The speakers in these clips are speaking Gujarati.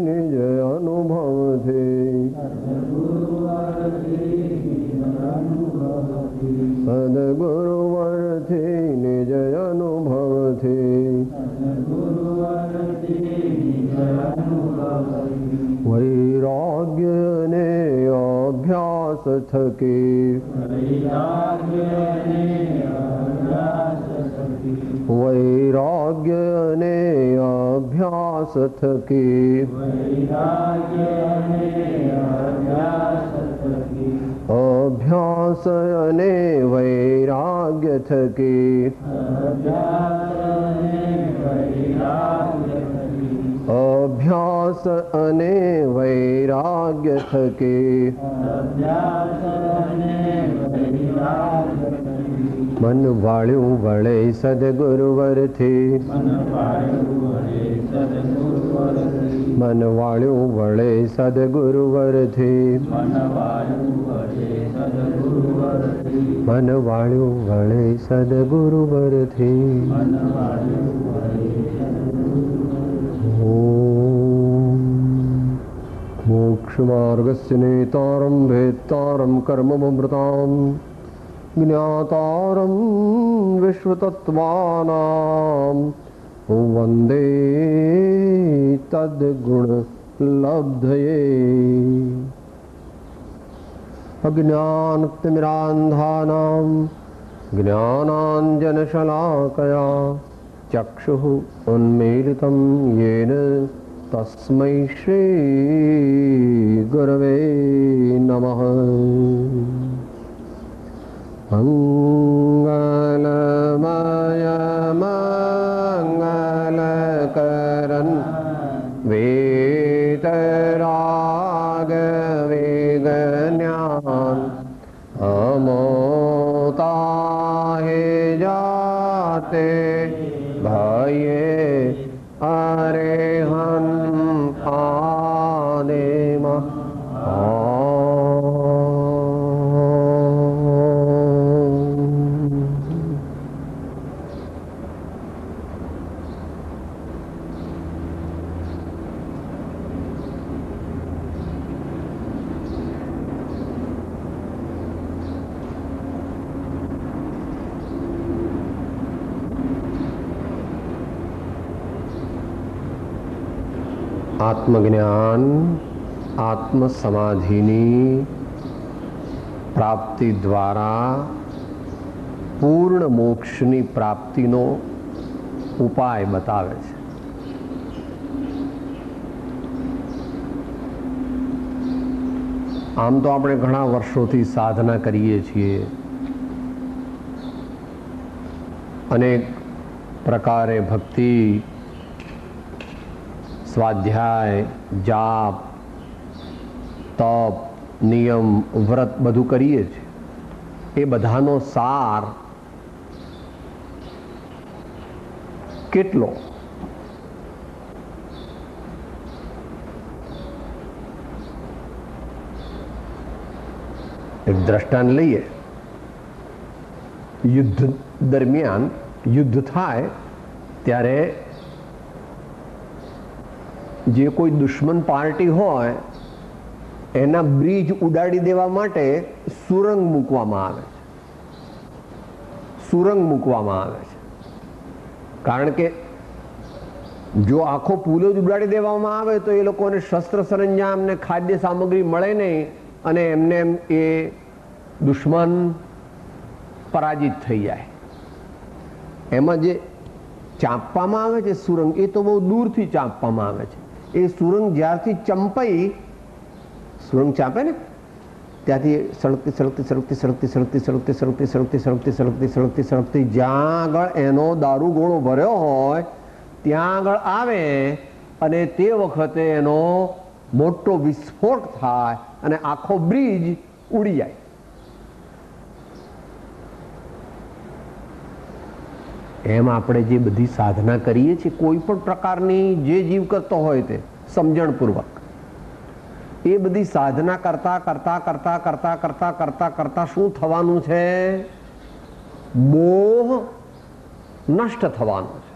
નિજ અનુભવથી સદગુરુવરથી નિજ અનુભવથી વૈરાગ્ય ને અભ્યાસ થકી વૈરાગ્ય ને અભ્યાસ થકી અભ્યાસ અને વૈરાગ્ય થકી અભ્યાસ અને વૈરાગ્ય થકી મન વાળ્યું વળે સદગુરુવરથી મન વાળ્યું વળે સદગુરુવરથી મન વાળ્યું વળે સદગુરુવરથી મોક્ષમાર્ગસ્ય નેતારં ભેતારં કર્મમૃતાં જ્ઞાતારં વિશ્વતત્ત્વાનાં વંદે તદ્ગુણલબ્ધયે અજ્ઞાનતિમિરાન્ધાનાં જ્ઞાનાഞ്જનશલાકયા ચક્ષુઃ ઉન્મીલિतं येन तस्मै श्री गुरवे नमः। मंगलमय मंगलकरन् वेतराग वेगज्ञान अमोताहे जाते भये अरेहन् आदेम आत्मज्ञान आत्म समाधिनी प्राप्ति द्वारा पूर्ण मोक्षनी प्राप्तिनो उपाय बतावे छे। आम तो આપણે ઘણા વર્ષોથી સાધના કરીએ છીએ, અનેક પ્રકારે ભક્તિ, સ્વાધ્યાય, જાપ, તપ, નિયમ, વ્રત બધું કરીએ છીએ। એ બધાનો સાર કેટલો? એક દ્રષ્ટાંત લઈએ। યુદ્ધ દરમિયાન યુદ્ધ થાય ત્યારે જે કોઈ દુશ્મન પાર્ટી હોય એના બ્રિજ ઉડાડી દેવા માટે સુરંગ મૂકવામાં આવે છે। સુરંગ મૂકવામાં આવે છે કારણ કે જો આખો પુલ જ ઉડાડી દેવામાં આવે તો એ લોકોને શસ્ત્ર સરંજામ ને ખાદ્ય સામગ્રી મળે નહીં અને એમને એ દુશ્મન પરાજિત થઈ જાય। એમાં જે ચાંપવામાં આવે છે સુરંગ, એ તો બહુ દૂરથી ચાંપવામાં આવે છે। એ સુરંગ જ્યારથી ચંપાઈ, સુરંગ ચાંપે ને ત્યાંથી સળગતી સળગતી સળગતી સળગતી સળગતી સળગતી સળગતી સળગતી સળગતી સળગતી સળગતી સળગતી જ્યાં આગળ એનો દારૂ ગોળો ભર્યો હોય ત્યાં આગળ આવે અને તે વખતે એનો મોટો વિસ્ફોટ થાય અને આખો બ્રિજ ઉડી જાય। એમ આપણે જે બધી સાધના કરીએ છીએ, કોઈ પણ પ્રકારની જે જીવ કરતો હોય તે સમજણપૂર્વક એ બધી સાધના કરતા કરતા કરતા કરતા કરતા કરતા કરતા શું થવાનું છે? મોહ નષ્ટ થવાનો છે।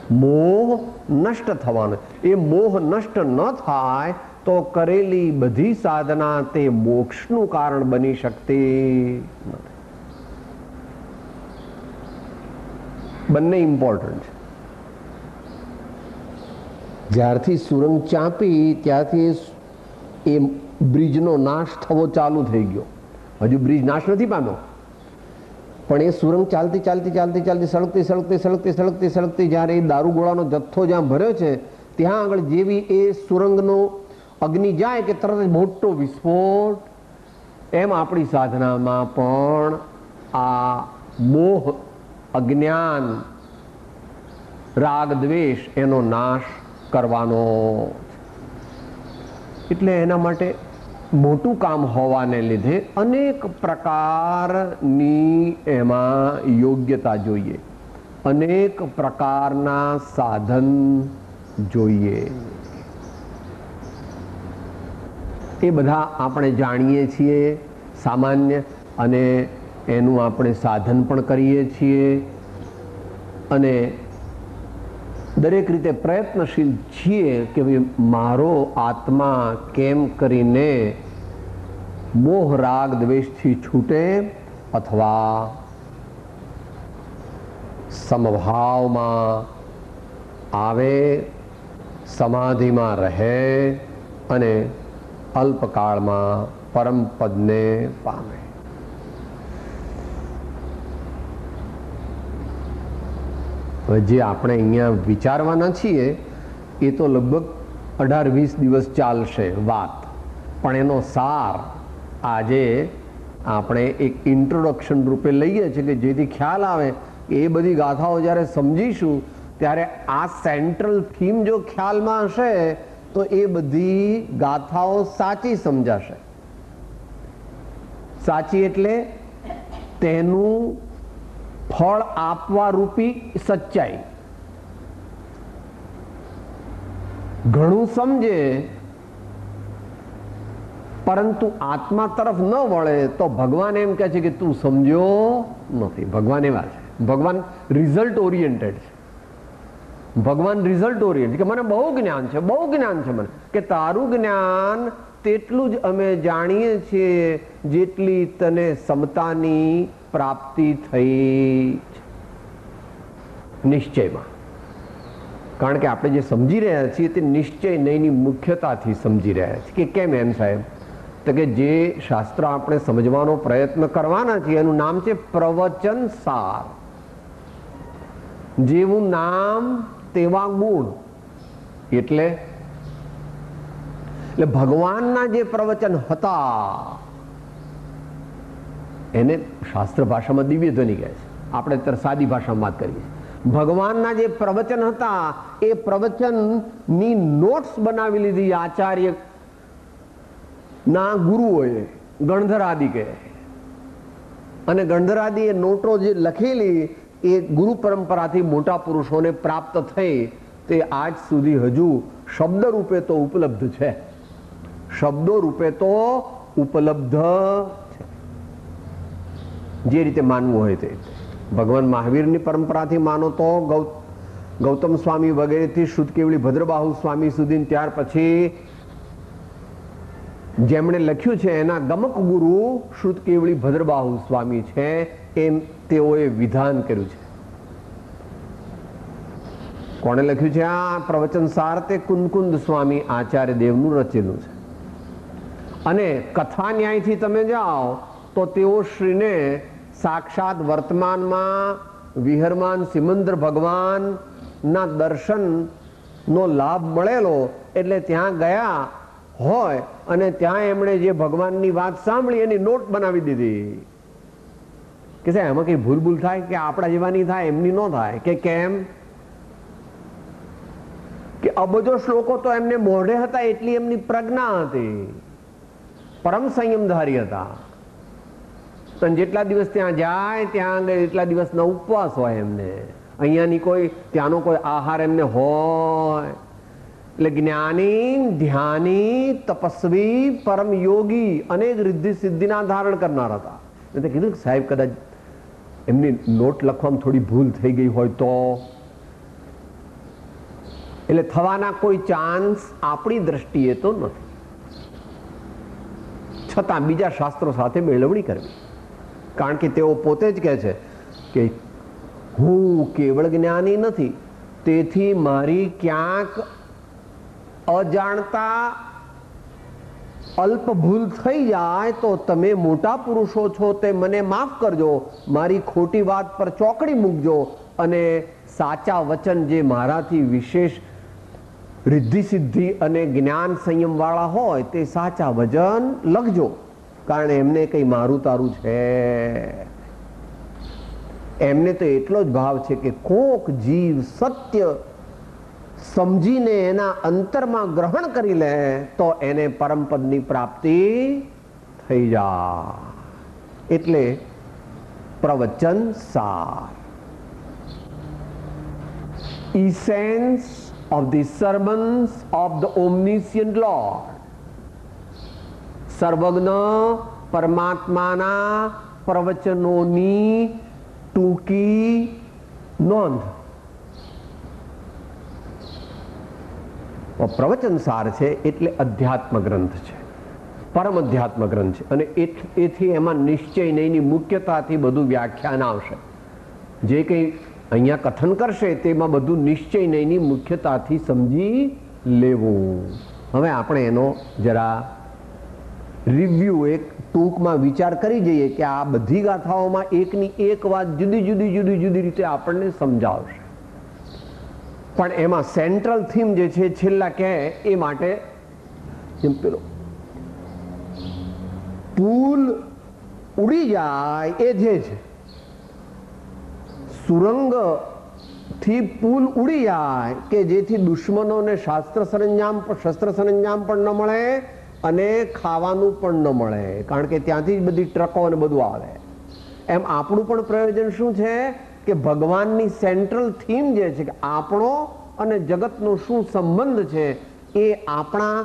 મોહ નષ્ટ થવાનો. એ મોહ નષ્ટ ન થાય તો કરેલી બધી સાધના તે મોક્ષનું કારણ બની શકતી નથી. બંને ઇમ્પોર્ટન્ટ છે. જ્યારથી સુરંગ ચાંપી ત્યારથી એ બ્રિજનો નાશ થવો ચાલુ થઈ ગયો. હજુ બ્રિજ નાશ નથી પામ્યો, પણ એ સુરંગ ચાલતી ચાલતી ચાલતી ચાલતી સળગતી સળગતી સળગતી સળગતી સળગતી જ્યારે એ દારૂગોળાનો જથ્થો જ્યાં ભર્યો છે ત્યાં આગળ જેવી એ સુરંગનો અગ્નિ જાય કે તરત જ મોટો વિસ્ફોટ, એમ આપણી સાધનામાં પણ આ મોહ, અજ્ઞાન, રાગ, દ્વેષ એનો નાશ કરવાનો. એટલે એના માટે મોટું કામ હોવાને લીધે અનેક પ્રકારની એમાં યોગ્યતા જોઈએ, અનેક પ્રકારના સાધન જોઈએ. એ બધા આપણે જાણીએ છીએ સામાન્ય, અને એનું આપણે સાધન પણ કરીએ છીએ, અને દરેક રીતે પ્રયત્નશીલ છીએ કે ભાઈ મારો આત્મા કેમ કરીને મોહ, રાગ, દ્વેષથી છૂટે અથવા સમભાવમાં આવે, સમાધિમાં રહે અને અલ્પકાળમાં પરમ પદને પામે. જે આપણે અહીંયા વિચારવાના છીએ એ તો લગભગ 18-20 દિવસ ચાલશે વાત, પણ એનો સાર આજે આપણે એક ઇન્ટ્રોડક્શન રૂપે લઈએ છીએ કે જેથી ખ્યાલ આવે કે એ બધી ગાથાઓ જ્યારે સમજીશું ત્યારે આ સેન્ટ્રલ થીમ જો ખ્યાલમાં હશે તો એ બધી ગાથાઓ સાચી સમજાશે. સાચી એટલે તેનું ફળ આપવા રૂપી સચ્ચાઈ. ઘણું સમજે પરંતુ આત્મા તરફ ન વળે તો ભગવાન એમ કહે છે કે તું સમજ્યો નથી. ભગવાન એવા છે, ભગવાન રિઝલ્ટ ઓરિએન્ટેડ છે. ભગવાન રિઝલ્ટ ઓરિએન્ટેડ કે મને બહુ જ્ઞાન છે, બહુ જ્ઞાન છે મને, કે તારું જ્ઞાન તેટલું જ અમે જાણીએ છીએ જેટલી તને સમતાની પ્રાપ્તિ થઈ છે નિશ્ચયમાં. કારણ કે આપણે જે સમજી રહ્યા છીએ તે નિશ્ચય નહીંની મુખ્યતાથી સમજી રહ્યા છીએ. કે કેમ એમ સાહેબ? તો કે જે શાસ્ત્ર આપણે સમજવાનો પ્રયત્ન કરવાના છીએ એનું નામ છે પ્રવચન સાર. જેવું નામ તેવા ગુણ. એટલે ભગવાનના જે પ્રવચન હતા એને શાસ્ત્ર ભાષામાં દિવ્ય ધ્વનિ કહે છે, આપણે અત્યારે સાદી ભાષામાં વાત કરીએ. ભગવાનના જે પ્રવચન હતા એ પ્રવચનની નોટ્સ બનાવી લીધી આચાર્ય ના ગુરુઓએ, ગણધરાદિ કહે. અને ગણધરાદિ એ નોટો જે લખેલી એ ગુરુ પરંપરાથી મોટા પુરુષોને પ્રાપ્ત થઈ તે આજ સુધી હજુ શબ્દ રૂપે તો ઉપલબ્ધ છે. શબ્દો રૂપે તો ઉપલબ્ધ છે. જે રીતે માનવું હોય તે. ભગવાન મહાવીરની પરંપરાથી માનો તો ગૌતમ સ્વામી વગેરેથી શુદ્ધ કેવળી ભદ્રબાહુ સ્વામી સુધી, ત્યાર પછી જેમણે લખ્યું છે એના ગમક ગુરુ શુદ્ધ કેવળી ભદ્રબાહુ સ્વામી છે, એમ તેઓએ વિધાન કર્યું છે. કોણે લખ્યું છે આ પ્રવચન સાર? તે કુંદકુંદ સ્વામી આચાર્ય દેવનું રચેલું છે. અને કથા ન્યાયથી તમે જાઓ તો તેઓ શ્રીને સાક્ષાત વર્તમાનમાં વિહરમાન સિમંદર ભગવાન ના દર્શન નો લાભ મળેલો, એટલે ત્યાં ગયા હોય અને ત્યાં એમણે જે ભગવાનની વાત સાંભળી એની નોટ બનાવી દીધી કે સાહેબ એમાં કઈ ભૂલ થાય કે આપણા જેવાની થાય, એમની ન થાય. કે કેમ? કે અબજો શ્લોકો તો એમને મોઢે હતા એટલી એમની પ્રજ્ઞા હતી, પરમ સંયમધારી હતા. અને જેટલા દિવસ ત્યાં જાય ત્યાં આગળ એટલા દિવસના ઉપવાસ હોય એમને. અહીંયાની કોઈ ત્યાંનો કોઈ આહાર એમને હોય. એટલે જ્ઞાની, ધ્યાની, તપસ્વી, પરમ યોગી, અનેક રિદ્ધિ સિદ્ધિના ધારણ કરનાર હતા. એટલે કીધું કે સાહેબ કદાચ એમની નોટ લખવામાં થોડી ભૂલ થઈ ગઈ હોય તો એટલે થવાના કોઈ ચાન્સ આપણી દ્રષ્ટિએ તો નથી, છતાં બીજા શાસ્ત્રો સાથે મેળવણી કરવી, કારણ કે તેઓ પોતે જ કહે છે કે હું કેવળ જ્ઞાની નથી, તેથી મારી ક્યાંક અજાણતા અલ્પ ભૂલ થઈ જાય તો તમે મોટા પુરુષો છો તે મને માફ કરજો, મારી ખોટી વાત પર ચોકડી મૂકજો અને સાચા વચન જે મારાથી વિશેષ રિદ્ધિ સિદ્ધિ અને જ્ઞાન સંયમ વાળા હોય તે સાચા વચન લખજો, કારણ એમને કઈ મારું તારું છે, એમને તો એટલો જ ભાવ છે કે કોક જીવ સત્ય સમજીને એના અંતરમાં ગ્રહણ કરી લે તો એને પરમપદની પ્રાપ્તિ થઈ જાય. એટલે પ્રવચન સાર, essence of the sermons of the omniscient Lord. સર્વજ્ઞ પરમાત્માના પ્રવચનોની ટૂંકી નોંધ. પ્રવચન સાર છે એટલે અધ્યાત્મ ગ્રંથ છે, પરમ અધ્યાત્મ ગ્રંથ છે, અને એથી એમાં નિશ્ચય નહીંની મુખ્યતાથી બધું વ્યાખ્યાન આવશે. જે કંઈ અહીંયા કથન કરશે તેમાં બધું નિશ્ચય નહીંની મુખ્યતાથી સમજી લેવું. હવે આપણે એનો જરા રિવ્યુ એક ટૂંકમાં વિચાર કરી જઈએ કે આ બધી ગાથાઓમાં એકની એક વાત જુદી જુદી રીતે આપણને સમજાવશે, પણ એમાં સેન્ટ્રલ થીમ જે છે છેલ્લા કહે એ માટે જેમ પેલો પુલ ઉડી જાય એ જે છે, સુરંગ થી પુલ ઉડી જાય કે જેથી દુશ્મનોને શસ્ત્ર સરંજામ પણ ન મળે અને ખાવાનું પણ ન મળે, કારણ કે ત્યાંથી જ બધી ટ્રકો અને બધું આવે. એમ આપણું પણ પ્રયોજન શું છે કે ભગવાનની સેન્ટ્રલ થીમ જે છે કે આપણો અને જગતનો શું સંબંધ છે એ આપણા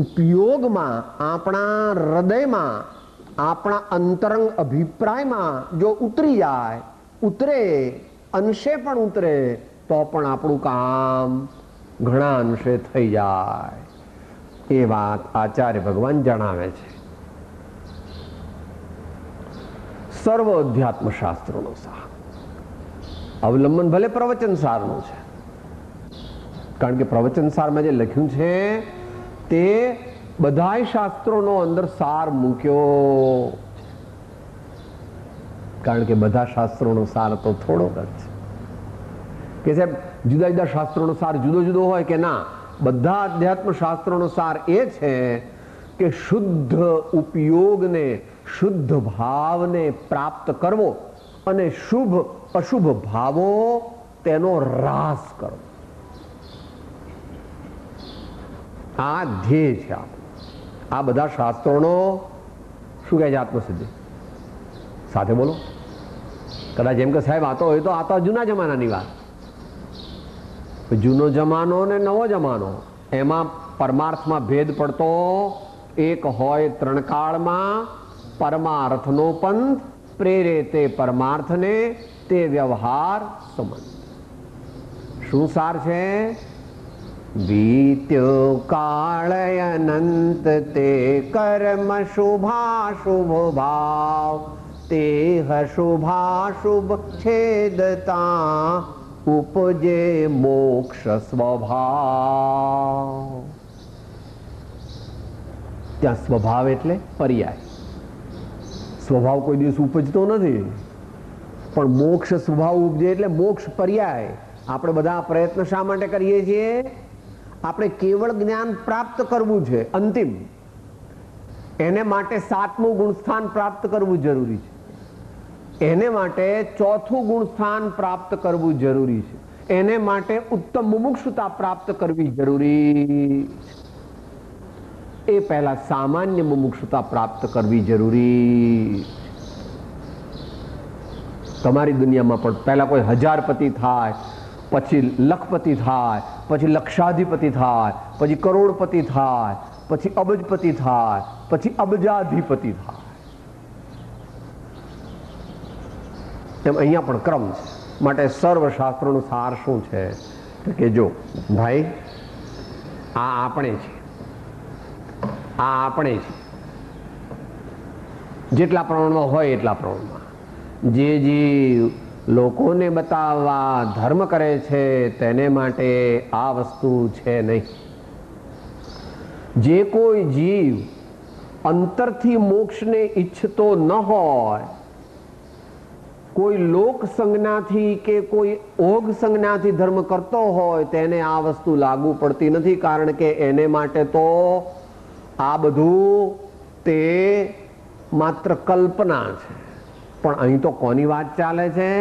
ઉપયોગમાં, આપણા હૃદયમાં, આપણા અંતરંગ અભિપ્રાયમાં જો ઉતરી જાય, ઉતરે, અંશે પણ ઉતરે તો પણ આપણું કામ ઘણા અંશે થઈ જાય. એ વાત આચાર્ય ભગવાન જણાવે છે. સર્વ અધ્યાત્મ શાસ્ત્રોનો સાર, અવલંબન ભલે પ્રવચન સારનું છે, કારણ કે પ્રવચન સારમાં જે લખ્યું છે તે બધાય શાસ્ત્રોનો અંદર સાર મૂક્યો, કારણ કે બધા શાસ્ત્રોનો સાર તો થોડો જ છે. કે સાહેબ જુદા જુદા શાસ્ત્રોનો સાર જુદો જુદો હોય કે ના, બધા અધ્યાત્મ શાસ્ત્રોનો સાર એ છે કે શુદ્ધ ઉપયોગને, શુદ્ધ ભાવને પ્રાપ્ત કરવો અને શુભ અશુભ ભાવો તેનો રાસ કરવો. આ ધ્યેય છે. આ બધા શાસ્ત્રોનો શું કહે છે? આત્મસિદ્ધિ. સાથે બોલો. કદાચ એમ કે સાહેબ આ તો જૂના જમાનાની વાત. જૂનો જમાનો ને નવો જમાનો, એમાં પરમાર્થમાં ભેદ પડતો એક હોય ત્રણકાળમાં પરમાર્થનો પંથ, પ્રેરે તે પરમાર્થને, તે વ્યવહાર સંબંધ. શું સાર છે? વીત્યો કાળય અનંત તે કર્મ શુભાશુભ ભાવ, તેહ શુભાશુભ છેદતા ઉપજે મોક્ષ સ્વભાવ. ત્યાં સ્વભાવ એટલે પર્યાય. સ્વભાવ કોઈ દિવસ ઉપજતો નથી, પણ મોક્ષ સ્વભાવ ઉપજે એટલે મોક્ષ પર્યાય. આપણે બધા પ્રયત્ન શા માટે કરીએ છીએ? આપણે કેવળ જ્ઞાન પ્રાપ્ત કરવું છે, અંતિમ. એને માટે 7મું ગુણસ્થાન પ્રાપ્ત કરવું જરૂરી છે, એને માટે 4થું ગુણસ્થાન પ્રાપ્ત કરવું જરૂરી છે, એને માટે ઉત્તમ મુમુક્ષુતા પ્રાપ્ત કરવી જરૂરી છે. એ પહેલા સામાન્ય મુમુક્ષુતા પ્રાપ્ત કરવી જરૂરી. તમારી દુનિયામાં પણ પહેલા કોઈ હજારપતિ થાય, પછી લખપતિ થાય, પછી લક્ષાધિપતિ થાય, પછી કરોડપતિ થાય, પછી અબજપતિ થાય, પછી અબજાધિપતિ થાય. એમ અહીંયા પણ ક્રમ છે. માટે સર્વ શાસ્ત્રોનો સાર શું છે તો કે જો ભાઈ, આ આપણે છે, આ આપણે છે, જેટલા પ્રમાણમાં હોય એટલા પ્રમાણમાં. જે જીવ લોકોને બતાવવા ધર્મ કરે છે તેને માટે આ વસ્તુ છે નહીં. જે કોઈ જીવ અંતરથી મોક્ષને ઈચ્છતો ન હોય, કોઈ લોક સંજ્ઞાથી કે કોઈ ઓગ સંજ્ઞાથી ધર્મ કરતો હોય, તેને આ વસ્તુ લાગુ પડતી નથી. કારણ કે એને માટે તો આ બધું તે માત્ર કલ્પના છે. પણ અહીં તો કોની વાત ચાલે છે?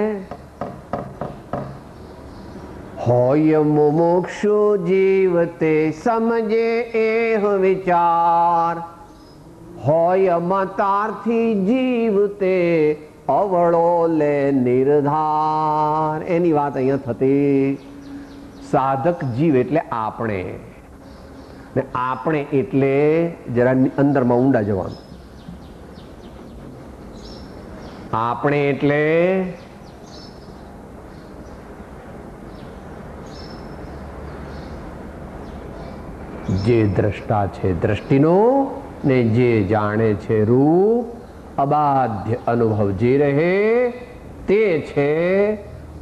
હોય મુમુક્ષુ જીવ તે સમજે એહ વિચાર, હોય મતાર્થી જીવ તે અવળો લે નિર્ધાર. એની વાત અહીંયા થતી. સાધક જીવ એટલે આપણે, ને આપણે એટલે જરા અંદરમાં ઊંડા જવાનું. આપણે એટલે જે દ્રષ્ટા છે દ્રષ્ટિનો, ને જે જાણે છે રૂપ, અબાધ્ય અનુભવ જે રહે તે છે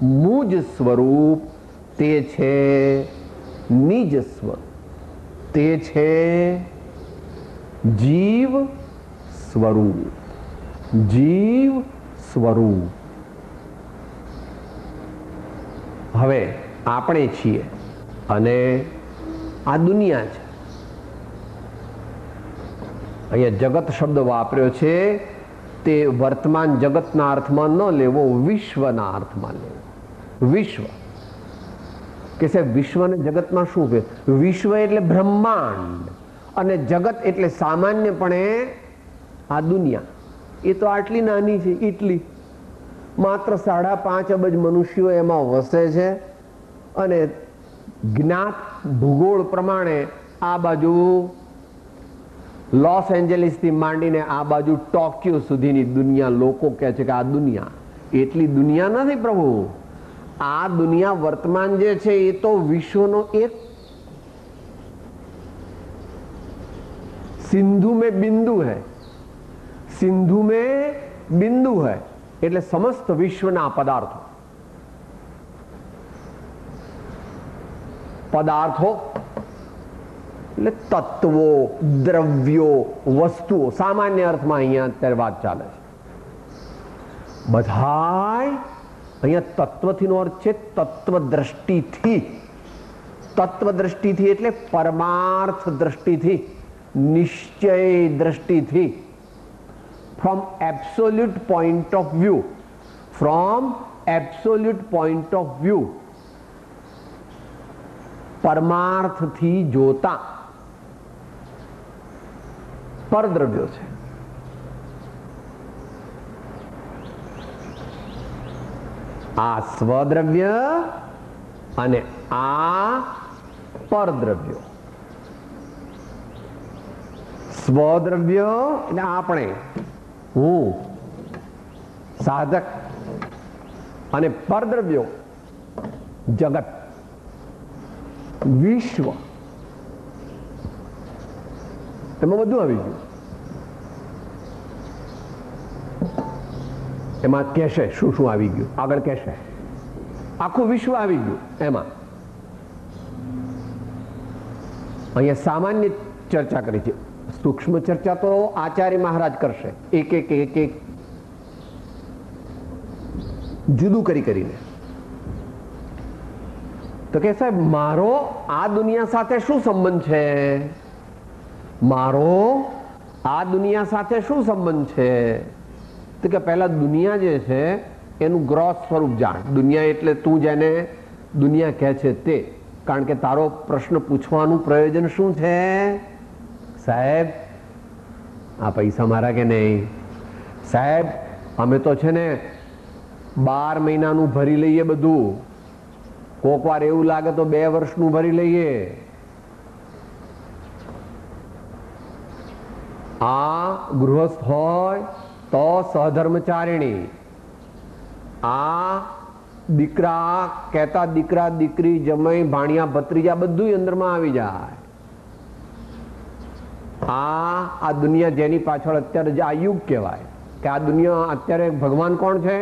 મુજ સ્વરૂપ, તે છે નિજ સ્વરૂપ, તે છે જીવ સ્વરૂપ. જીવ સ્વરૂપ. હવે આપણે છીએ અને આ દુનિયા છે. અહીંયા જગત શબ્દ વાપર્યો છે તે વર્તમાન જગતના અર્થમાં ન લેવો, વિશ્વના અર્થમાં લેવો. વિશ્વ કે સાહેબ, વિશ્વ અને જગતમાં શું છે? વિશ્વ એટલે બ્રહ્માંડ અને જગત એટલે સામાન્યપણે આ દુનિયા. એ તો આટલી નાની છે, એટલી માત્ર 5.5 અબજ મનુષ્યો એમાં વસે છે. અને જ્ઞાત ભૂગોળ પ્રમાણે આ બાજુ લોસ એન્જલિસથી માંડીને આ બાજુ ટોક્યો સુધીની દુનિયા લોકો કહે છે કે આ દુનિયા. એટલી દુનિયા નથી પ્રભુ. આ દુનિયા વર્તમાન જે છે એ તો વિશ્વનો એક સિંધુ में बिंदु है, सिंधु में बिंदु है. એટલે સમસ્ત વિશ્વના પદાર્થો, પદાર્થો એટલે તત્વો, દ્રવ્યો, વસ્તુઓ, સામાન્ય અર્થમાં અહીંયા અત્યારે વાત ચાલે છે. બધાય અહીંયા તત્વથીનો અર્થ છે તત્વ દ્રષ્ટિથી. તત્વ દ્રષ્ટિથી એટલે પરમાર્થ દ્રષ્ટિથી, નિશ્ચય દ્રષ્ટિથી. From absolute point of view, from absolute point of view, પરમાર્થથી જોતા પરદ્રવ્યો છે. આ સ્વદ્રવ્ય અને આ પરદ્રવ્યો. સ્વદ્રવ્ય એટલે આપણે, હું, સાધક, અને પરદ્રવ્યો જગત, વિશ્વ. એમાં બધું આવી ગયું. એમાં કહેશે શું શું આવી ગયું, આગળ કહેશે. આખું વિશ્વ આવી ગયું એમાં. અહીંયા સામાન્ય ચર્ચા કરી છે, સૂક્ષ્મ ચર્ચા તો આચાર્ય મહારાજ કરશે, એક એક એક એક જુદું કરીને. તો કે સાહેબ, મારો આ દુનિયા સાથે શું સંબંધ છે? મારો આ દુનિયા સાથે શું સંબંધ છે? તો કે પહેલા દુનિયા જે છે એનું ગ્રોસ સ્વરૂપ જાણ. દુનિયા એટલે તું જેને દુનિયા કહે છે તે. કારણ કે તારો પ્રશ્ન પૂછવાનું પ્રયોજન શું છે? સાહેબ, આ પૈસા મારા કે નહીં? સાહેબ, અમે તો છે ને 12 મહિનાનું ભરી લઈએ બધું. કોક વાર એવું લાગે તો 2 વર્ષનું ભરી લઈએ. આ ગૃહસ્થ હોય તો સહધર્મચારિણી, આ દીકરા કહેતા દીકરા દીકરી જમાઈ ભાણિયા ભત્રીજા બધું અંદરમાં આવી જાય. આ દુનિયા જેની પાછળ અત્યારે આ યુગ કહેવાય કે આ દુનિયા અત્યારે ભગવાન કોણ છે?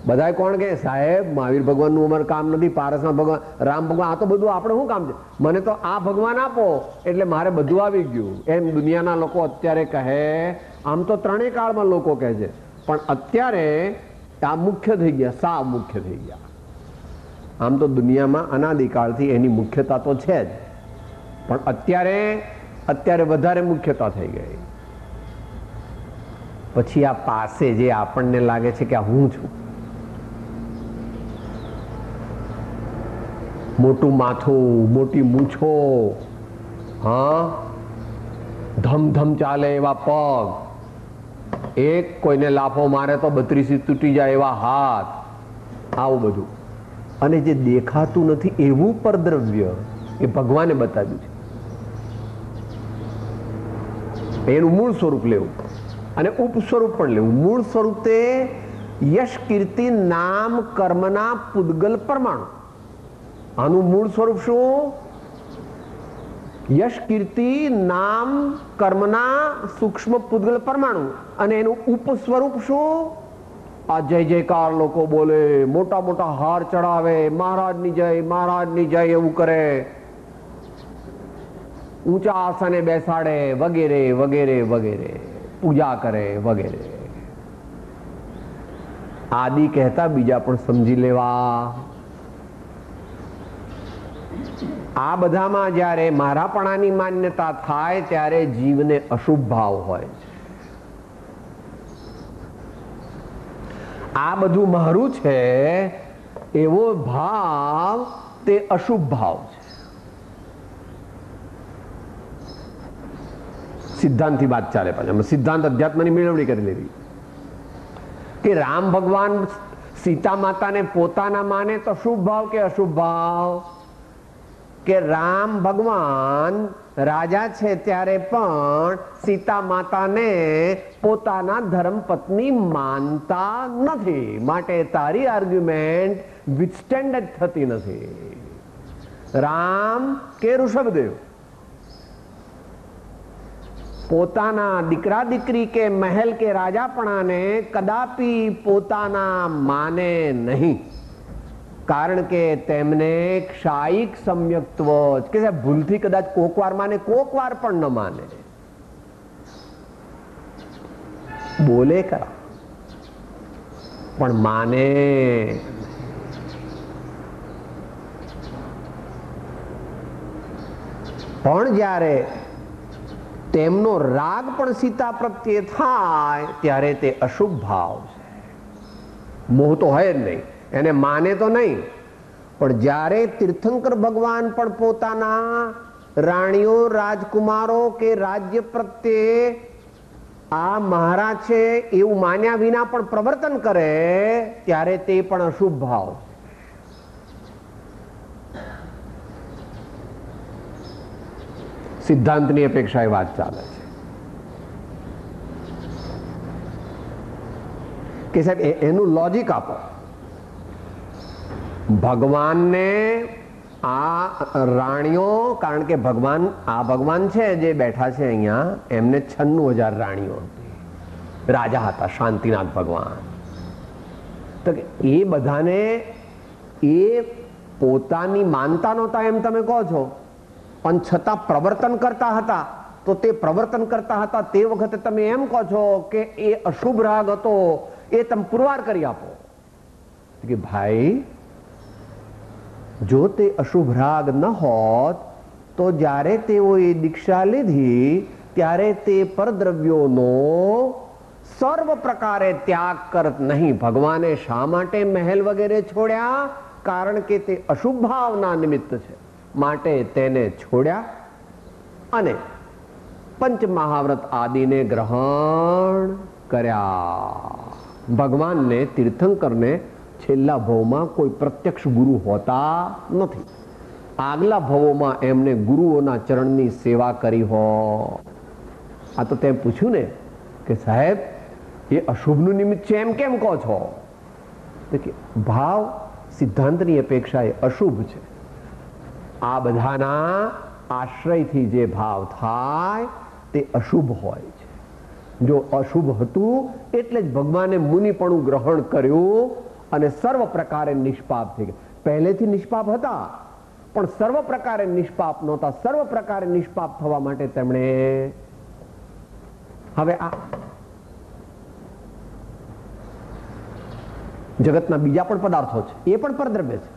બધા કોણ કે સાહેબ મહાવીર ભગવાનનું અમારે કામ નથી, પારસના ભગવાન, રામ ભગવાન, આ તો બધું આપણે શું કામ છે? મને તો આ ભગવાન આપો એટલે મારે બધું આવી ગયું, એમ દુનિયાના લોકો અત્યારે કહે. આમ તો ત્રણેય કાળમાં લોકો કહે છે, પણ અત્યારે આ મુખ્ય થઈ ગયા, સાવ મુખ્ય થઈ ગયા. આમ તો દુનિયામાં અનાદિકાળથી એની મુખ્યતા તો છે જ, પણ અત્યારે વધારે મુખ્યતા થઈ ગઈ. પછી આ પાસે જે આપણને લાગે છે કે આ હું છું, મોટું માથું, મોટી મૂછો, હા, ધમધમ ચાલે એવા પગ, એક કોઈને લાફો મારે તો 32 તૂટી જાય એવા હાથ, આવું બધું. અને જે દેખાતું નથી એવું પરદ્રવ્ય એ ભગવાને બતાવ્યું છે. એનું મૂળ સ્વરૂપ લેવું અને ઉપસ્વરૂપ પણ લેવું. મૂળ સ્વરૂપ તે યશ કીર્તિ નામ કર્મના પૂદગલ પરમાણુ. આનું મૂળ સ્વરૂપ શું? યશ કીર્તિ નામ કર્મના સૂક્ષ્મ પૂદગલ પરમાણુ. અને એનું ઉપસ્વરૂપ શું? આ જય જયકાર લોકો બોલે, મોટા મોટા હાર ચડાવે, મહારાજની જય, મહારાજની જય એવું કરે, ઊંચા આસને બેસાડે, વગેરે વગેરે વગેરે, પૂજા કરે વગેરે. આદિ કહેતા બીજા પણ સમજી લેવા. આ બધામાં જ્યારે મારાપણાની માન્યતા થાય ત્યારે જીવને અશુભ ભાવ હોય છે. આ બધું મારું છે એવો ભાવ તે અશુભ ભાવ છે. સિદ્ધાંતથી વાત ચાલે. પાછા સિદ્ધાંત અધ્યાત્મની મેળવણી કરી લેવી કે રામ ભગવાન સીતા માતાને પોતાના માને તો શુભ ભાવ કે અશુભ ભાવ? કે રામ ભગવાન રાજા છે ત્યારે પણ સીતા માતાને પોતાના ધર્મપત્ની માનતા નથી, માટે તારી આર્ગ્યુમેન્ટ વિથસ્ટેન્ડ જ થતી નથી. રામ કે ઋષભદેવ પોતાના દીકરા દીકરી કે મહેલ કે રાજાપણાને કદાપી પોતાના માને નહીં, કારણ કે તેમને ક્ષાયિક સમ્યક્ત્વ કે ભૂલથી કદાચ કોકવાર માને, કોકવાર પણ ન માને, બોલે ખરા પણ માને. પણ જ્યારે તેમનો રાગ પણ સીતા પ્રત્યે થાય ત્યારે તે અશુભ ભાવ છે. મોહ તો હોય જ નહીં, એને માને તો નહીં, પણ જ્યારે તીર્થંકર ભગવાન પણ પોતાના રાણીઓ રાજકુમારો કે રાજ્ય પ્રત્યે આ મહારાજ છે એવું માન્યા વિના પણ પ્રવર્તન કરે ત્યારે તે પણ અશુભ ભાવ. સિદ્ધાંતની અપેક્ષા એ વાત ચાલે છે કે સાહેબ એનું લોજિક આપો. ભગવાનને આ રાણીઓ, કારણ કે ભગવાન, આ ભગવાન છે જે બેઠા છે અહીંયા, એમને 96,000 રાણીઓ હતી, રાજા હતા શાંતિનાથ ભગવાન. તો એ બધાને એ પોતાની માનતા નહોતા એમ તમે કહો છો, પણ છતાં પ્રવર્તન કરતા હતા. તો તે પ્રવર્તન કરતા હતા તે વખતે તમે એમ કહો છો કે એ અશુભ રાગ હતો, એ તમે પુરવાર કરી આપો કે ભાઈ જો તે અશુભ રાગ ન હોત તો જ્યારે તેઓએ દીક્ષા લીધી ત્યારે તે પરદ્રવ્યોનો સર્વ પ્રકારે ત્યાગ કરત નહીં. ભગવાને શા માટે મહેલ વગેરે છોડ્યા? કારણ કે તે અશુભ ભાવના નિમિત્ત છે, માટે તેને છોડ્યા અને પંચ મહાવ્રત આદિને ગ્રહણ કર્યા. ભગવાનને, તીર્થંકરને છેલ્લા ભવમાં કોઈ પ્રત્યક્ષ ગુરુ હોતા નથી. આગલા ભવોમાં એમને ગુરુઓના ચરણની સેવા કરી હો. આ તો તેમ પૂછ્યું ને કે સાહેબ એ અશુભનું નિમિત્ત છે એમ કેમ કહો છો? તો કે ભાવ સિદ્ધાંતની અપેક્ષાએ અશુભ છે. આ બધાના આશ્રયથી જે ભાવ થાય તે અશુભ હોય છે. જો અશુભ હતું એટલે જ ભગવાને મુનિપણું ગ્રહણ કર્યું અને સર્વ પ્રકારે નિષ્પાપ થઈ ગયા. પહેલેથી નિષ્પાપ હતા પણ સર્વ પ્રકારે નિષ્પાપ નહોતા. સર્વ પ્રકારે નિષ્પાપ થવા માટે તેમણે હવે આ જગતના બીજા પણ પદાર્થો છે એ પણ પરદ્રવ્ય છે.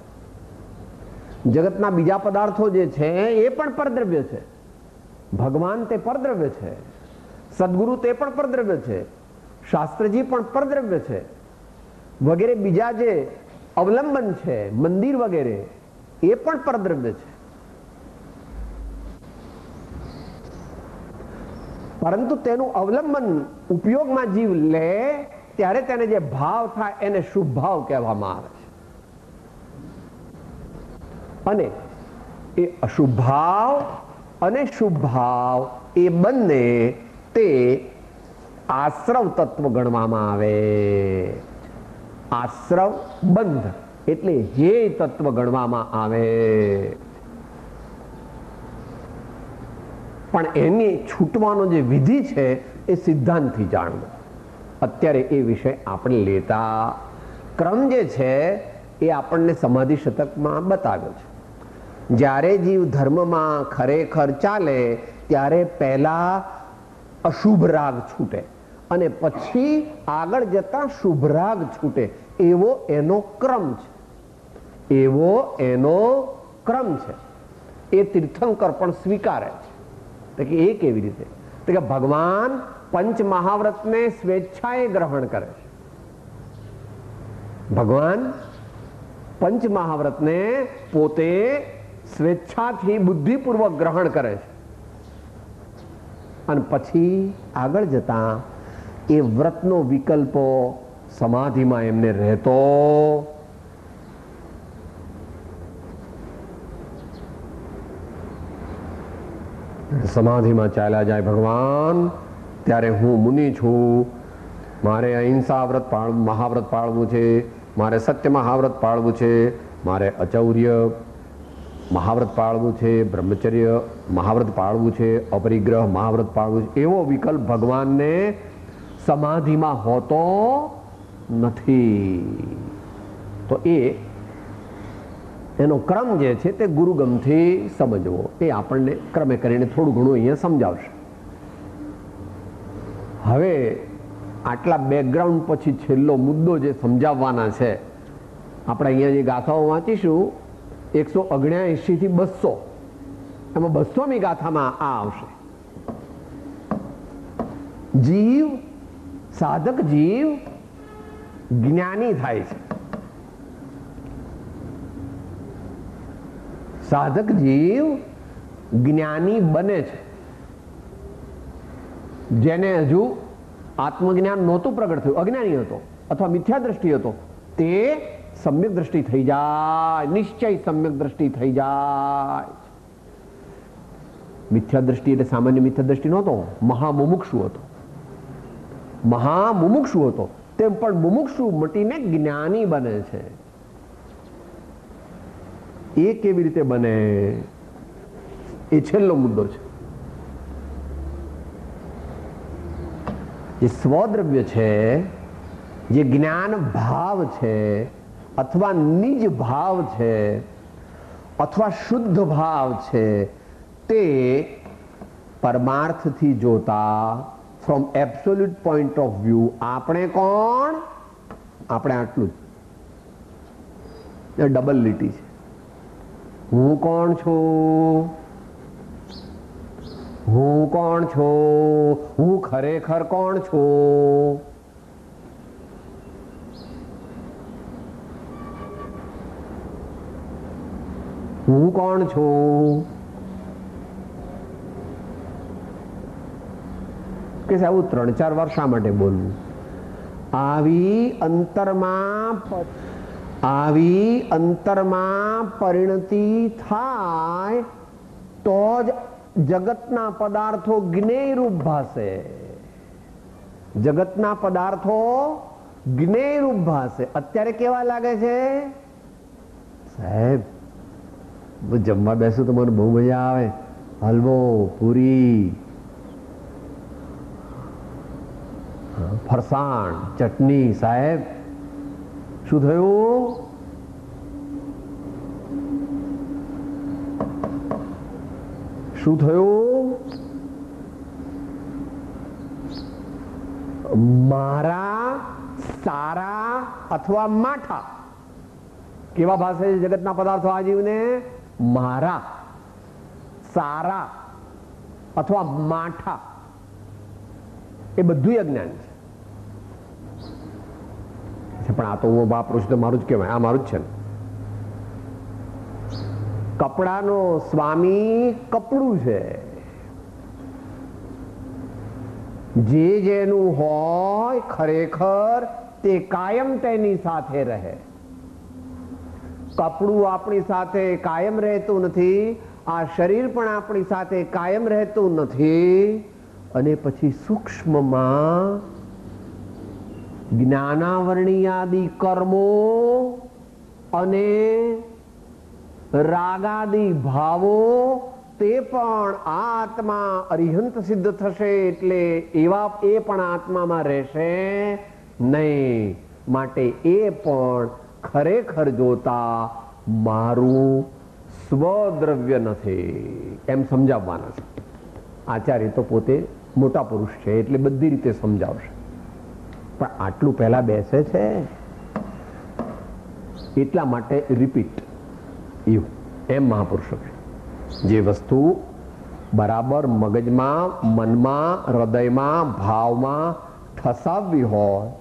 જગતના બીજા પદાર્થો જે છે એ પણ પરદ્રવ્ય છે. ભગવાન તે પરદ્રવ્ય છે, સદગુરુ તે પણ પરદ્રવ્ય છે, શાસ્ત્રજી પણ પરદ્રવ્ય છે, વગેરે બીજા જે અવલંબન છે મંદિર વગેરે એ પણ પરદ્રવ્ય છે. પરંતુ તેનું અવલંબન ઉપયોગમાં જીવ લે ત્યારે તેને જે ભાવ થાય એને શુભ ભાવ કહેવામાં આવે છે. અને એ અશુભ ભાવ અને શુભ ભાવ એ બંને તે આશ્રવ તત્વ ગણવામાં આવે. આશ્રવ બંધ એટલે હે તત્વ ગણવામાં આવે. પણ એની છૂટવાનો જે વિધિ છે એ સિદ્ધાંતથી જાણવો. અત્યારે એ વિષય આપણે લેતા ક્રમ જે છે એ આપણને સમાધિ શતકમાં બતાવ્યો છે. જ્યારે જીવ ધર્મમાં ખરેખર ચાલે ત્યારે પહેલા અશુભ રાગ છૂટે અને પછી આગળ જતા શુભ રાગ છૂટે. એવો એનો ક્રમ છે. એવો એનો ક્રમ છે. એ તીર્થંકર પણ સ્વીકારે છે. કે એ કેવી રીતે? તો કે ભગવાન પંચ મહાવ્રતને સ્વેચ્છાએ ગ્રહણ કરે છે. ભગવાન પંચ મહાવ્રતને પોતે સ્વેચ્છાથી બુદ્ધિપૂર્વક ગ્રહણ કરે છે અને પછી આગળ જતા એ વ્રતનો વિકલ્પો સમાધિમાં એમને રહેતો સમાધિમાં ચાલ્યા જાય ભગવાન. ત્યારે હું મુનિ છું, મારે અહિંસા વ્રત મહાવ્રત પાળવું છે, મારે સત્ય મહાવ્રત પાળવું છે, મારે અચૌર્ય મહાવ્રત પાળવું છે, બ્રહ્મચર્ય મહાવ્રત પાળવું છે, અપરિગ્રહ મહાવ્રત પાળવું છે. એવો વિકલ્પ ભગવાનને સમાધિમાં હોતો નથી. તો એનો ક્રમ જે છે તે ગુરુગમથી સમજવો. એ આપણને ક્રમે કરીને થોડું ઘણું અહીંયા સમજાવશે. હવે આટલા બેકગ્રાઉન્ડ પછી છેલ્લો મુદ્દો જે સમજાવવાના છે, આપણે અહીંયા જે ગાથાઓ વાંચીશું 179 થી 200, એમાં 200મી ગાથામાં આ આવશે. જીવ સાધક જીવ જ્ઞાની થાય છે. સાધક જીવ જ્ઞાની બને છે. જેને હજુ આત્મજ્ઞાન નહોતું પ્રગટ થયું, અજ્ઞાની હતો અથવા મિથ્યા દ્રષ્ટિ હતો, તે સમ્યક દ્રષ્ટિ થઈ જાય. નિશ્ચય સમ્યક દ્રષ્ટિ થઈ જાય. મિથ્યા દ્રષ્ટિ એટલે સામાન્ય મિથ્યા દ્રષ્ટિ નહોતો, મહામુમુક્ષુ હતો. મહામુમુક્ષુ હતો તેમ પણ મુમુક્ષુ મટીને જ્ઞાની બને છે. એ કેવી રીતે બને એ છેલ્લો મુદ્દો છે. જે સ્વદ્રવ્ય છે, જે જ્ઞાન ભાવ છે અથવા નિજ ભાવ છે અથવા શુદ્ધ ભાવ છે, તે પરમાર્થથી જોતા from absolute point of view આપણે કોણ? આપણે આટલું જ. ડબલ લીટી છે. હું કોણ છું? હું કોણ છું? હું ખરેખર કોણ છું? હું કોણ છું? કે આવું 3-4 વાર શા માટે બોલવું? આવી અંતરમાં પરિણતિ થાય તો જ જગતના પદાર્થો જ્ઞેય રૂપ ભાસે. જગતના પદાર્થો જ્ઞેય રૂપ ભાસે. અત્યારે કેવા લાગે છે સાહેબ? જમવા બેસું તો મને બહુ મજા આવે, હલવો, પૂરી, ફરસાણ, ચટણી. સાહેબ શું થયું? શું થયું? મારા સારા અથવા માઠા કેવા ભાષે છે જગતના પદાર્થો આ જીવને? મારા, સારા અથવા માઠા, એ બધું અજ્ઞાન છે. પણ આ તો હું વાપરું છું તો મારું જ કહેવાય, આ મારું જ છે ને. કપડાનો સ્વામી કપડું છે. જે જેનું હોય ખરેખર તે કાયમ તેની સાથે રહે. કપડું આપણી સાથે કાયમ રહેતું નથી, આ શરીર પણ આપણી સાથે કાયમ રહેતું નથી. અને પછી સૂક્ષ્મમાં જ્ઞાનાવરણીયાદિ કર્મો અને રાગાદિ ભાવો તે પણ આત્મા અરિહંત સિદ્ધ થશે એટલે એવા એ પણ આત્મામાં રહેશે નહીં. માટે એ પણ ખરેખર જોતા મારું સ્વદ્રવ્ય નથી એમ સમજાવવાના છે. આચાર્ય તો પોતે મોટા પુરુષ છે એટલે બધી રીતે સમજાવશે, પણ આટલું પહેલા બેસે છે એટલા માટે રિપીટ એવું એમ મહાપુરુષો છે. જે વસ્તુ બરાબર મગજમાં, મનમાં, હૃદયમાં, ભાવમાં ઠસાવવી હોય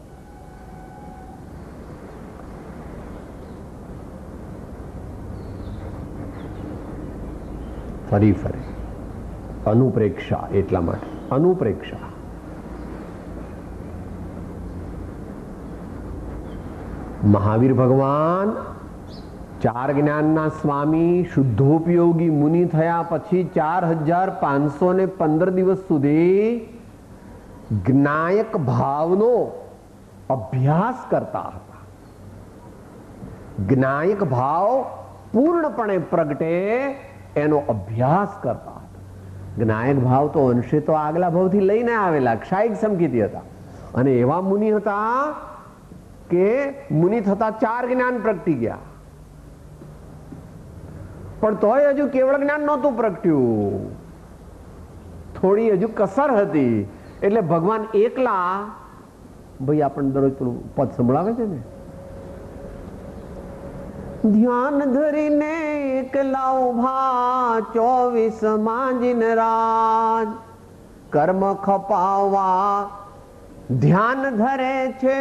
ફરી ફરી અનુપ્રેક્ષા. એટલા માટે અનુપ્રેક્ષા. મહાવીર ભગવાન ચાર જ્ઞાનના સ્વામી શુદ્ધોપયોગી મુનિ થયા પછી 4515 દિવસ સુધી જ્ઞાયક ભાવનો અભ્યાસ કરતા હતા. જ્ઞાયક ભાવ પૂર્ણપણે પ્રગટે એનો અભ્યાસ કરતા હતા. જ્ઞાયક ભાવ તો અંશે તો આગલા ભાવથી લઈને આવેલા ક્ષાયિક સમકીતી હતા, અને એવા મુનિ હતા કે મુનિ થતા 4 જ્ઞાન પ્રગટી ગયા, પણ તોય હજુ કેવળ જ્ઞાન નહોતું પ્રગટ્યું, થોડી હજુ કસર હતી. એટલે ભગવાન એકલા, ભાઈ આપણને દરરોજ પેલું પદ સંભળાવે છે ને, ધ્યાન ધરીને એકલા ઉભા 24 માંજીન રાજ, કર્મ ખપાવા ધ્યાન ધરે છે,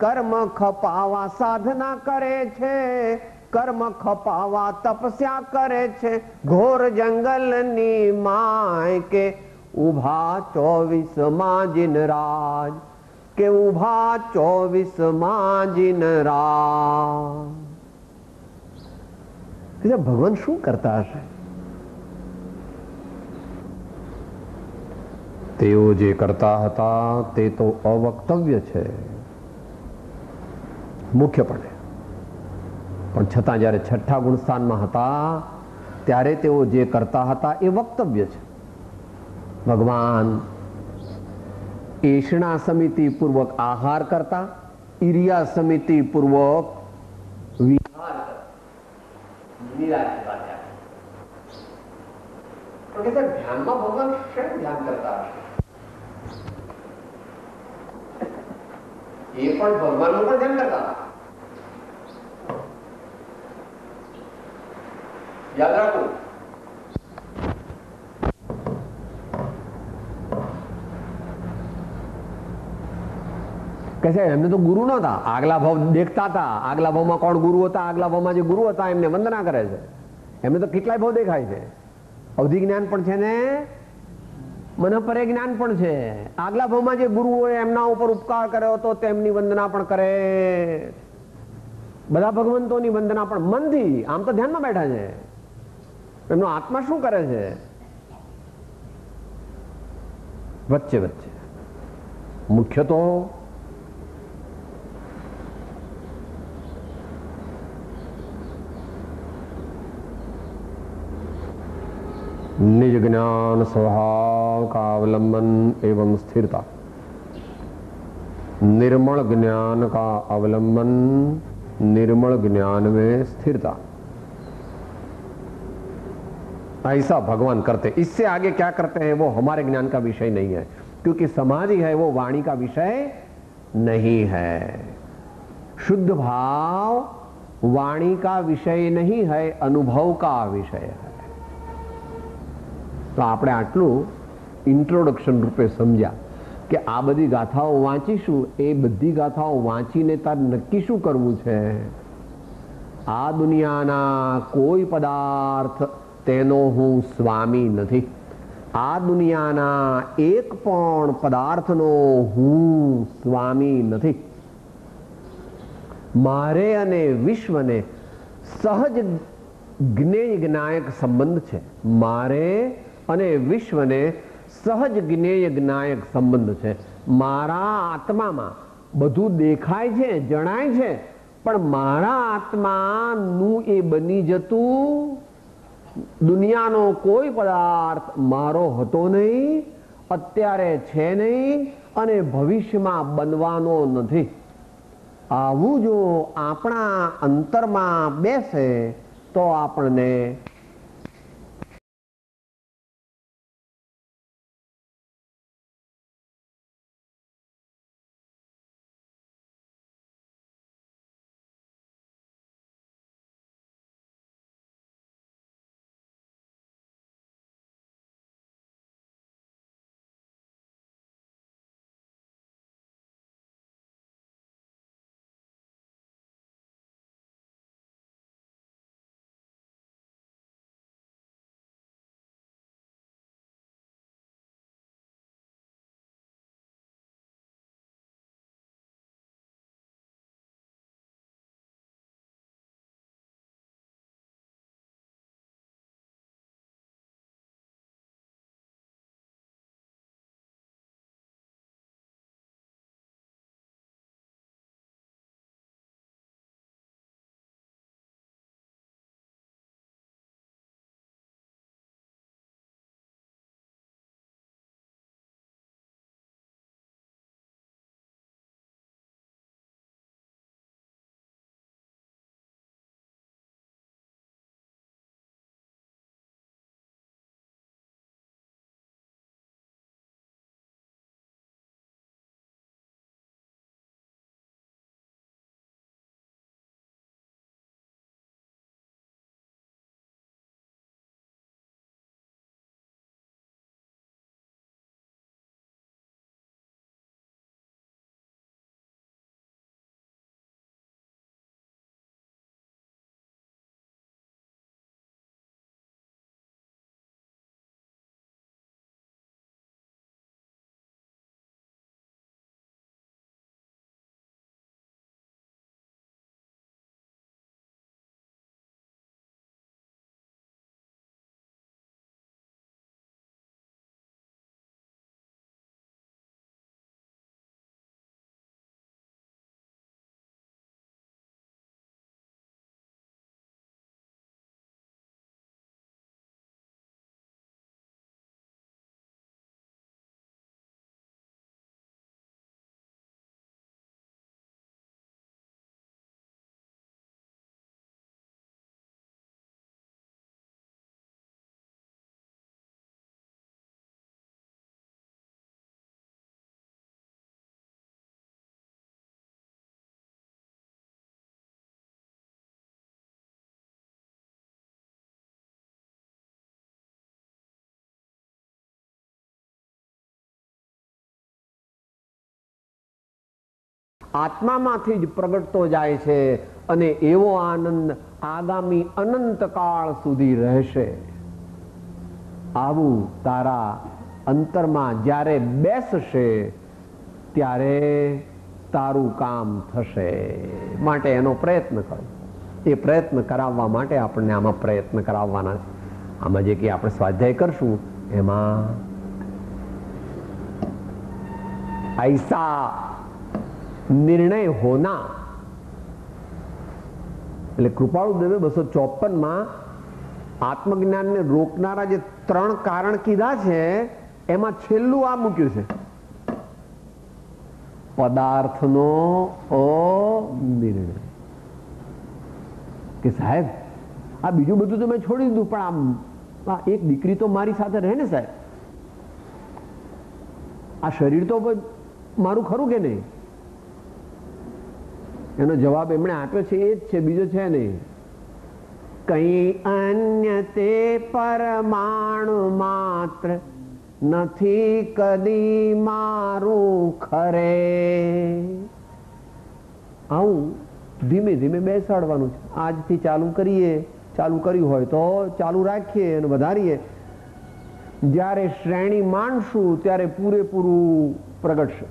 કર્મ ખપાવા સાધના કરે છે, કર્મ ખપાવા તપસ્યા કરે છે, ઘોર જંગલની માય કે ઉભા 24 માંજીન રાજ, કે ઉભા 24 માંજીન રાજ. ભગવાન શું કરતા હશે? તેઓ જે કરતા હતા તે તો અવક્તવ્ય છે મુખ્યપણે, પણ છતાં જ્યારે છઠ્ઠા ગુણસ્થાનમાં હતા ત્યારે તેઓ જે કરતા હતા એ વક્તવ્ય છે. ભગવાન એષણા સમિતિ પૂર્વક આહાર કરતા, ઈર્યા સમિતિ પૂર્વક વિહાર કરતા. ધ્યાનમાં ભગવાન શેનું ધ્યાન કરતા હશે? એ પણ ભગવાનનું પણ ધ્યાન કરતા હતા. યાદ રાખો, કે છે એમને તો ગુરુ નહોતા, આગલા ભાવ દેખતા હતા. આગલા ભાવમાં કોણ ગુરુ હતા? આગલા ભાવમાં જે ગુરુ હતા એમને વંદના કરે છે. એમને તો કેટલાય ભાવ દેખાય છે. અવધિ જ્ઞાન પણ છે ને મનપરે જ્ઞાન પણ છે. આગલા ભાવમાં જે ગુરુ હોય એમના ઉપર ઉપકાર કર્યો તો તેમની વંદના પણ કરે. બધા ભગવંતોની વંદના પણ મનથી, આમ તો ધ્યાનમાં બેઠા છે. એમનો આત્મા શું કરે છે? વચ્ચે વચ્ચે મુખ્ય તો निज ज्ञान स्वभाव का अवलंबन एवं स्थिरता। निर्मल ज्ञान का अवलंबन, निर्मल ज्ञान में स्थिरता, ऐसा भगवान करते। इससे आगे क्या करते हैं वो हमारे ज्ञान का विषय नहीं है, क्योंकि समाधि है वो वाणी का विषय नहीं है। शुद्ध भाव वाणी का विषय नहीं है, अनुभव का विषय है। तो આપણે આટલું ઇન્ટ્રોડક્શન રૂપે સમજ્યા કે આ બધી ગાથાઓ વાંચીશું, એ બધી ગાથાઓ વાંચીને તાર નક્કી શું કરવું છે? આ દુનિયાના કોઈ પદાર્થ તેનો હું સ્વામી નથી. આ દુનિયાના એક પણ પદાર્થનો હું સ્વામી નથી. મારે અને વિશ્વને સહજ જ્ઞેય જ્ઞાયક સંબંધ છે. મારે અને વિશ્વને સહજ જ્ઞેય જ્ઞાયક સંબંધ છે. મારા આત્મામાં બધું દેખાય છે, જણાય છે, પણ મારા આત્માનું એ બની જતું દુનિયાનો કોઈ પદાર્થ મારો હતો નહીં, અત્યારે છે નહીં અને ભવિષ્યમાં બનવાનો નથી. આવું જો આપણા અંતરમાં બેસે તો આપણને આત્મામાંથી જ પ્રગટતો જાય છે અને એવો આનંદ આગામી અનંત કાળ સુધી રહેશે. આવું તારા અંતરમાં જ્યારે બેસશે ત્યારે તારું કામ થશે. માટે એનો પ્રયત્ન કરો. એ પ્રયત્ન કરાવવા માટે આપણને આમાં પ્રયત્ન કરાવવાના છે. આમાં જે કે આપણે સ્વાધ્યાય કરશું એમાં ऐसा निर्णय होना એટલે કૃપાળુ દેવે 254 માં આત્મજ્ઞાનને રોકનારા જે 3 કારણ કીધા છે એમાં છેલ્લું આ મૂક્યું છે, પદાર્થનો અનિર્ણય. કે સાહેબ આ બીજું બધું તો મેં છોડી દીધું, પણ આ એક દીકરી તો મારી સાથે રહે ને સાહેબ, આ શરીર તો મારું ખરું કે નહીં? એનો જવાબ એમણે આપ્યો છે એ જ છે, બીજો છે નહીં. કઈ અન્ય તે પરમાણુ માત્ર નથી કદી મારું ખરે. આવું ધીમે ધીમે બેસાડવાનું છે. આજથી ચાલુ કરીએ, ચાલુ કર્યું હોય તો ચાલુ રાખીએ અને વધારીએ. જ્યારે શ્રેણી માણશું ત્યારે પૂરેપૂરું પ્રગટશે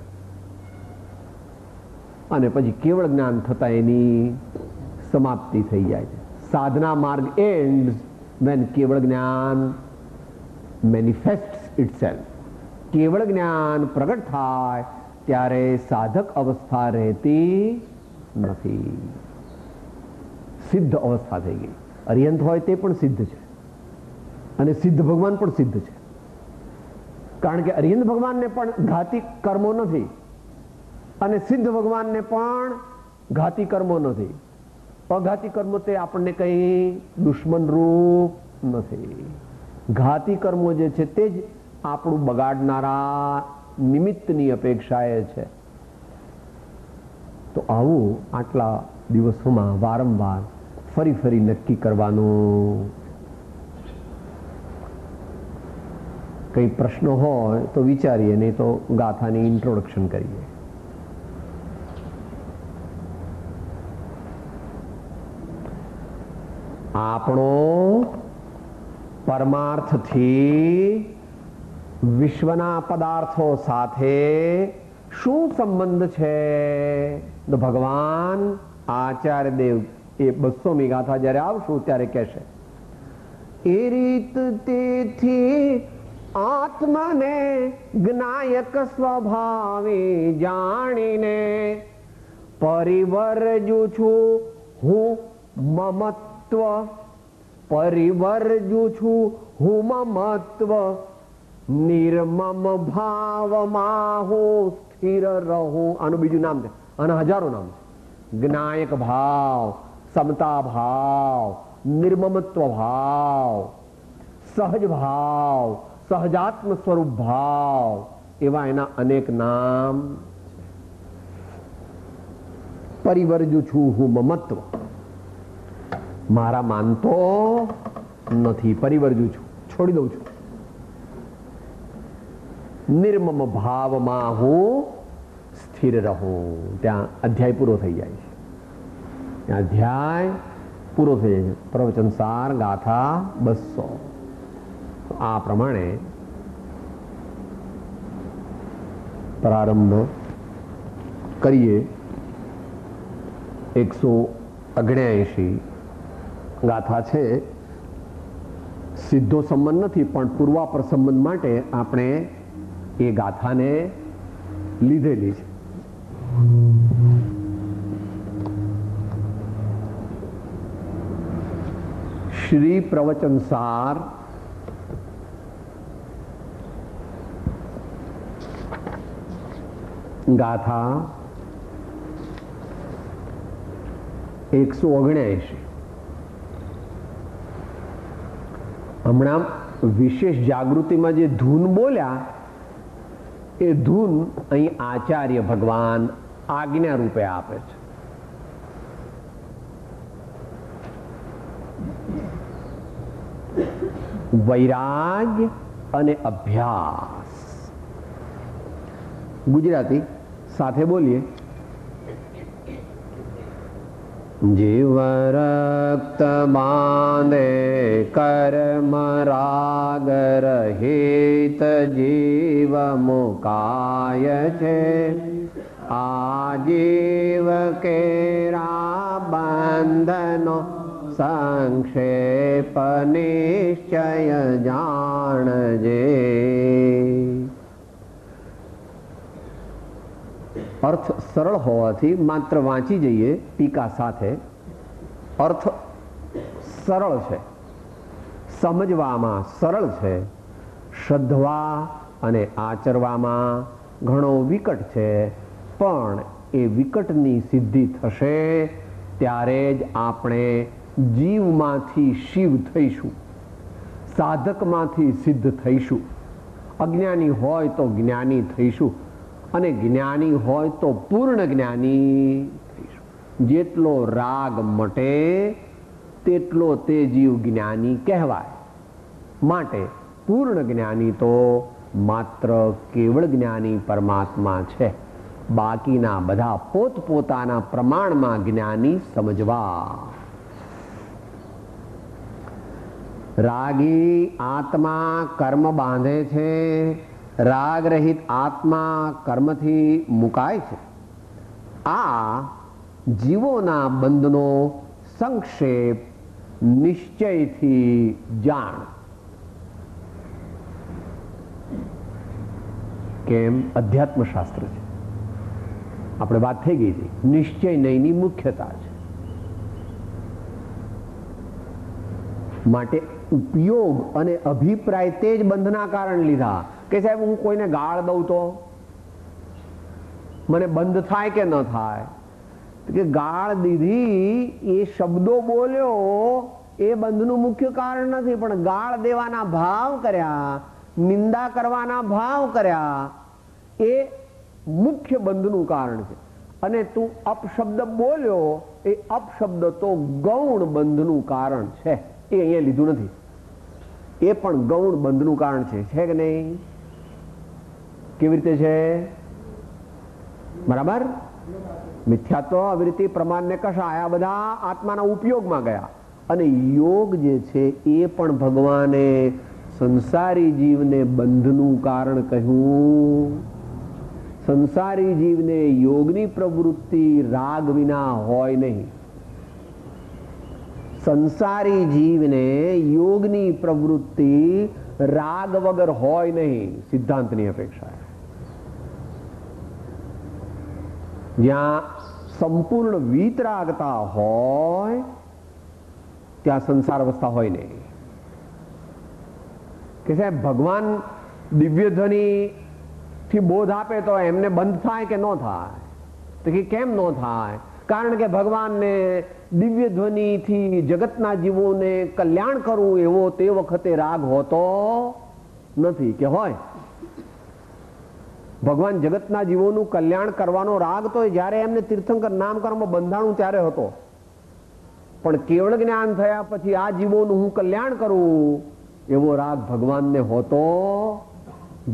અને પછી કેવળ જ્ઞાન થતા એની સમાપ્તિ થઈ જાય છે. સાધના માર્ગ ends when કેવળ જ્ઞાન manifests itself. કેવળ જ્ઞાન પ્રગટ થાય ત્યારે સાધક અવસ્થા રહેતી નથી, સિદ્ધ અવસ્થા થઈ ગઈ. અરિહંત હોય તે પણ સિદ્ધ છે અને સિદ્ધ ભગવાન પણ સિદ્ધ છે, કારણ કે અરિહંત ભગવાનને પણ ઘાતી કર્મો નથી અને સિદ્ધ ભગવાનને પણ ઘાતી કર્મો નથી. અઘાતી કર્મો તે આપણને કઈ દુશ્મન રૂપ નથી. ઘાતી કર્મો જે છે તે જ આપણું બગાડનારા નિમિત્તની અપેક્ષાએ છે. તો આવું આટલા દિવસોમાં વારંવાર ફરી ફરી નક્કી કરવાનું. કઈ પ્રશ્નો હોય તો વિચારીએ, નહીં તો ગાથાની ઇન્ટ્રોડક્શન કરીએ. આપણો પરમાર્થથી વિશ્વના પદાર્થો સાથે શું સંબંધ છે? તો ભગવાન આચાર્ય દેવ એ 200મી ગાથા જ્યારે આવશું ત્યારે કહેશે, એ રીત તેથી આત્મને જ્ઞાયક સ્વભાવે જાણીને પરિવર્જુ છું હું મમત્વ, પરિવર્જુ છું હું મમત્વ, નિર્મમ ભાવમાં હું સ્થિર રહું. આનું બીજું નામ છે, આના હજારો નામ છે. જ્ઞાયક ભાવ, સમતા ભાવ, નિર્મમત્વ ભાવ, સહજ ભાવ, સહજાત્મ સ્વરૂપ ભાવ, એવા એના અનેક નામ. પરિવર્જુ છું હું મમત્વ, મારા માનતો નથી, પરિવર્જુ છું, છોડી દઉં છું. નિર્મમ ભાવમાં હું સ્થિર રહું. ત્યાં અધ્યાય પૂરો થઈ જાય છે. ત્યાં અધ્યાય પૂરો થઈ જાય છે. પ્રવચન સાર ગાથા 200. આ પ્રમાણે પ્રારંભ કરીએ. 179 ગાથા છે. સીધો સંબંધ નથી, પણ પૂર્વાપર સંબંધ માટે આપણે એ ગાથાને લીધેલી છે. શ્રી પ્રવચન સાર ગાથા 179. હમણાં વિશેષ જાગૃતિમાં જે ધૂન બોલ્યા એ ધૂન અહીં આચાર્ય ભગવાન આજ્ઞા રૂપે આપે છે. વૈરાગ્ય અને અભ્યાસ. ગુજરાતી સાથે બોલીએ. જીવ રક્ત બાંધે કર્મ રાગ રહિત જીવ મુકાય છે. આ જીવ કેરા બંધનો સંક્ષેપ નિશ્ચય જાણજે. અર્થ સરળ હોવાથી માત્ર વાંચી જઈએ ટીકા સાથે. અર્થ સરળ છે, સમજવામાં સરળ છે, શ્રદ્ધવા અને આચરવામાં ઘણો વિકટ છે, પણ એ વિકટની સિદ્ધિ થશે ત્યારે જ આપણે જીવમાંથી શિવ થઈશું, સાધકમાંથી સિદ્ધ થઈશું. અજ્ઞાની હોય તો જ્ઞાની થઈશું અને જ્ઞાની હોય તો પૂર્ણ જ્ઞાની થઈશું. જેટલો રાગ મટે તેટલો તે જીવ જ્ઞાની કહેવાય. માટે પૂર્ણ જ્ઞાની તો માત્ર કેવળ જ્ઞાની પરમાત્મા છે. બાકીના બધા પોતપોતાના પ્રમાણમાં જ્ઞાની સમજવા. રાગી આત્મા કર્મ બાંધે છે, રાગ રહિત આત્મા કર્મથી મુકાય છે. આ જીવોના બંધનો સંક્ષેપ નિશ્ચયથી જાણ. કેમ? અધ્યાત્મ શાસ્ત્ર છે, આપણે વાત થઈ ગઈ હતી. નિશ્ચય નહીંની મુખ્યતા છે. માટે ઉપયોગ અને અભિપ્રાય તે જ બંધના કારણ લીધા કે સાહેબ હું કોઈને ગાળ દઉં તો મને બંધ થાય કે ન થાય? કે ગાળ દીધી, એ શબ્દો બોલ્યો, એ બંધનું મુખ્ય કારણ નથી, પણ ગાળ દેવાના ભાવ કર્યા, નિંદા કરવાના ભાવ કર્યા, એ મુખ્ય બંધનું કારણ છે. અને તું અપશબ્દ બોલ્યો, એ અપશબ્દ તો ગૌણ બંધનું કારણ છે. એ અહીંયા લીધું નથી, એ પણ ગૌણ બંધનું કારણ છે. છે કે નહીં? કેવી રીતે છે? બરાબર? મિથ્યાત્વ, અવિરતિ, પ્રમાણને કશાય, આ બધા આત્માના ઉપયોગમાં ગયા. અને યોગ જે છે એ પણ ભગવાને સંસારી જીવને બંધનું કારણ કહ્યું. સંસારી જીવને યોગની પ્રવૃત્તિ રાગ વિના હોય નહીં. સંસારી જીવને યોગની પ્રવૃત્તિ રાગ વગર હોય નહીં, સિદ્ધાંતની અપેક્ષા. જ્યાં સંપૂર્ણ વીતરાગતા હોય ત્યાં સંસાર અવસ્થા હોય નહીં. કે સાહેબ ભગવાન દિવ્ય ધ્વનિ થી બોધ આપે તો એમને બંધ થાય કે ન થાય? તો કે કેમ ન થાય? કારણ કે ભગવાનને દિવ્ય ધ્વનિથી જગતના જીવોને કલ્યાણ કરવું એવો તે વખતે રાગ હોતો નથી. કે હોય? ભગવાન જગતના જીવોનું કલ્યાણ કરવાનો રાગ તો જ્યારે એમને તીર્થંકર નામકર્મ બંધાણું ત્યારે હતો, પણ કેવળ જ્ઞાન થયા પછી આ જીવોનું હું કલ્યાણ કરું એવો રાગ ભગવાનને હોતો.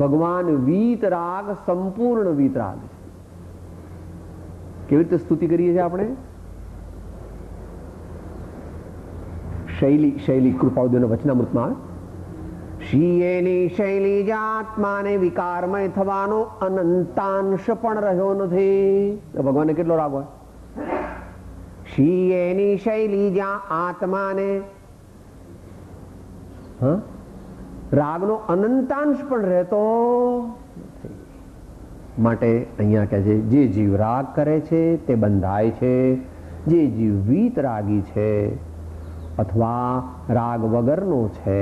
ભગવાન વીત રાગ, સંપૂર્ણ વીત રાગ છે. કેવી રીતે સ્તુતિ કરીએ છીએ આપણે? શૈલી કૃપાઉદ્યોના વચનામૃતમાં આવે, શિયેની શૈલી જાત્માને વિકારમય થવાનો અનંતાંશ પણ રહ્યો નથી. ભગવાનને કેટલો રાગ હોય? શિયેની શૈલી જ્યાં આત્માને રાગનો અનંતાંશ પણ રહેતો. માટે અહીંયા કહે છે જે જીવ રાગ કરે છે તે બંધાય છે. જે જીવ વીત રાગી છે અથવા રાગ વગરનો છે,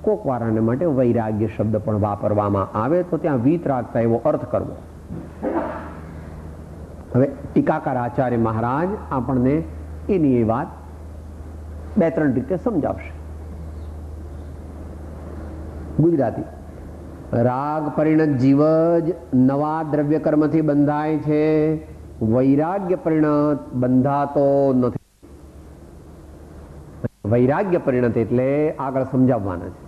કોક વારાને માટે વૈરાગ્ય શબ્દ પણ વાપરવામાં આવે તો ત્યાં વીતરાગતા એવો અર્થ કરવો. હવે ટીકાકાર આચાર્ય મહારાજ આપણને એની એ વાત બે ત્રણ રીતે સમજાવશે. ગુજરાતી: રાગ પરિણત જીવ જ નવા દ્રવ્ય કર્મથી બંધાય છે, વૈરાગ્ય પરિણત બંધાતો નથી. વૈરાગ્ય પરિણત એટલે આગળ સમજાવવાના છે.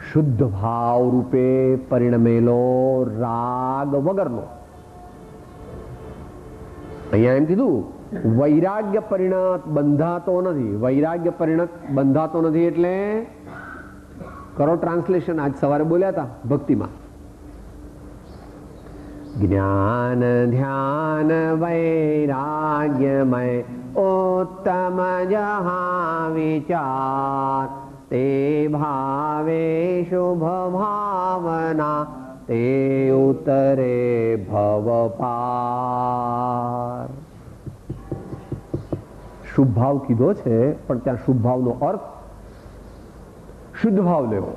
શુદ્ધ ભાવ રૂપે પરિણમેલો રાગ વગરનો. અહીંયા એમ કીધું વૈરાગ્ય પરિણત બંધાતો નથી. વૈરાગ્ય પરિણત બંધાતો નથી એટલે કરો ટ્રાન્સલેશન. આજ સવારે બોલ્યા હતા ભક્તિમાં, જ્ઞાન ધ્યાન વૈરાગ્યમય ઉત્તમ જહા વિચાર, તે ભાવે શુભ ભાવના, તે ઉતરે ભવ પાર. શુભ ભાવ કીધો છે, પણ ત્યાં શુભ ભાવનો અર્થ શુદ્ધ ભાવ લેવો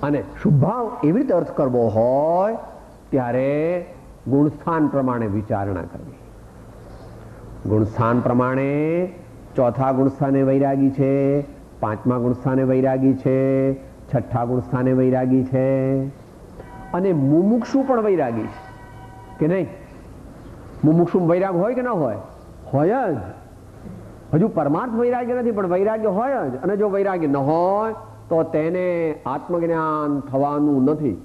અને શુભ ભાવ એવી રીતે અર્થ કરવો હોય ત્યારે ગુણસ્થાન પ્રમાણે વિચારણા કરવી. ગુણસ્થાન પ્રમાણે ચોથા ગુણસ્થાને વૈરાગી છે, પાંચમા ગુણસ્થાને વૈરાગી છે, છઠ્ઠા ગુણસ્થાને વૈરાગી છે અને મુમુક્ષુ પણ વૈરાગી છે કે નહીં? મુમુક્ષુ વૈરાગ હોય કે ન હોય? હોય જ. હજુ પરમાર્થ વૈરાગ્ય નથી પણ વૈરાગ્ય હોય જ. અને જો વૈરાગ્ય ન હોય તો તેને આત્મજ્ઞાન થવાનું નથી.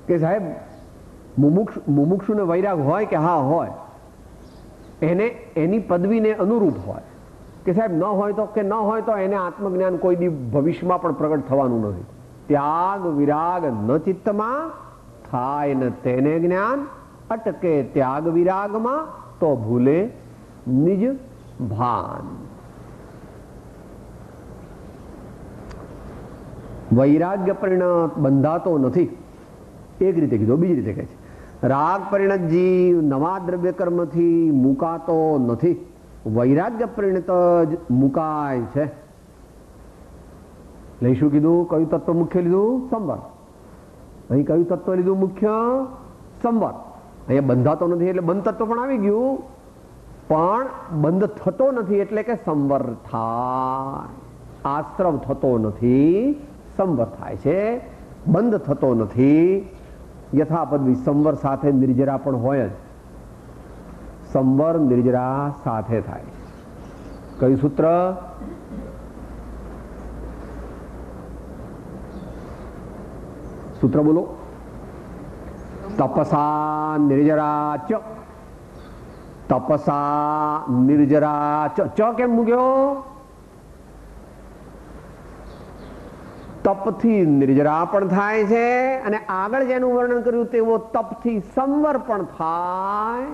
કે સાહેબ મુમુક્ષુને વૈરાગ હોય કે હા હોય, એને એની પદવીને અનુરૂપ હોય કે સાહેબ ન હોય તો કે ન હોય તો એને આત્મજ્ઞાન કોઈ દી ભવિષ્યમાં પણ પ્રગટ થવાનું નથી. ત્યાગ વિરાગ ન ચિત્તમાં થાય ને તેને જ્ઞાન અટકે ત્યાગ વિરાગમાં તો ભૂલે નિજ ભાન. વૈરાગ્ય પરિણત બંધાતો નથી એક રીતે કીધું. બીજી રીતે કહે છે રાગ પરિણત જીવ નવા દ્રવ્ય કર્મથી મુકાતો નથી, વૈરાગ્ય પરિણત જ મુકાય છે. એટલે શું કીધું? કયું તત્વ મુખ્ય લીધું? સંવર. અહીં કયું તત્વ લીધું મુખ્ય? સંવર. અહીંયા બંધાતો નથી એટલે બંધ તત્વ પણ આવી ગયું, પણ બંધ થતો નથી એટલે કે સંવર થાય. આશ્રવ થતો નથી, સંવર થાય છે. બંધ થતો નથી. યથાપદવી સંવર સાથે નિર્જરા પણ હોય જ. સંવર નિર્જરા સાથે થાય. કયું સૂત્ર? સૂત્ર બોલો. તપસા નિર્જરા ચ. તપસા નિર્જરા ચ. ચ કેમ મૂક્યો? તપથી નિર્જરા પણ થાય છે અને આગળ જેનું વર્ણન કર્યું તેવો તપથી સંવર પણ થાય.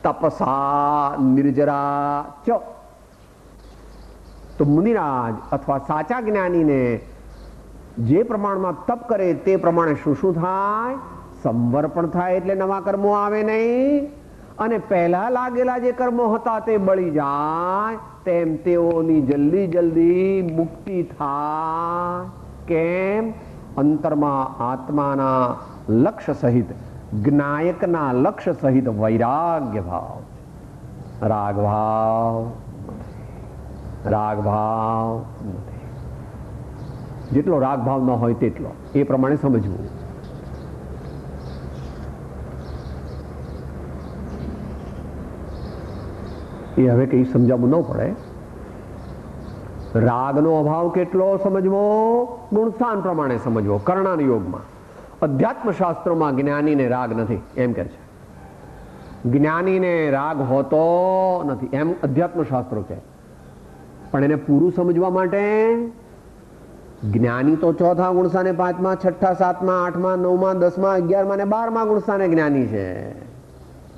તપસા નિર્જરા ચ. તો મુનિરાજ અથવા સાચા જ્ઞાનીને જે પ્રમાણમાં તપ કરે તે પ્રમાણે શું શું થાય? સંવર પણ થાય એટલે નવા કર્મો આવે નહીં અને પહેલા લાગેલા જે કર્મો હતા તે બળી જાય તેમ તેઓની જલ્દી જલ્દી મુક્તિ થાય. કેમ? અંતરમાં આત્માના લક્ષ્ય સહિત જ્ઞાયકના લક્ષ્ય સહિત વૈરાગ્ય ભાવ, રાગ ભાવ, રાગ ભાવ નથી. જેટલો રાગ ભાવ ન હોય તેટલો એ પ્રમાણે સમજવું. એ હવે કઈ સમજાવવું ન પડે. રાગનો અભાવ કેટલો સમજવો? ગુણસ્થાન પ્રમાણે સમજવો. કર્ણાન યોગમાં અધ્યાત્મ શાસ્ત્રોમાં જ્ઞાનીને રાગ નથી એમ કહે છે. જ્ઞાનીને રાગ હોતો નથી એમ અધ્યાત્મ શાસ્ત્રો કહે. પણ એને પૂરું સમજવા માટે જ્ઞાની તો ચોથા ગુણસ્થાને, પાંચમા, છઠ્ઠા, સાતમા, આઠમા, નવમા, દસમા, 11મા અને 12મા ગુણસ્થાને જ્ઞાની છે.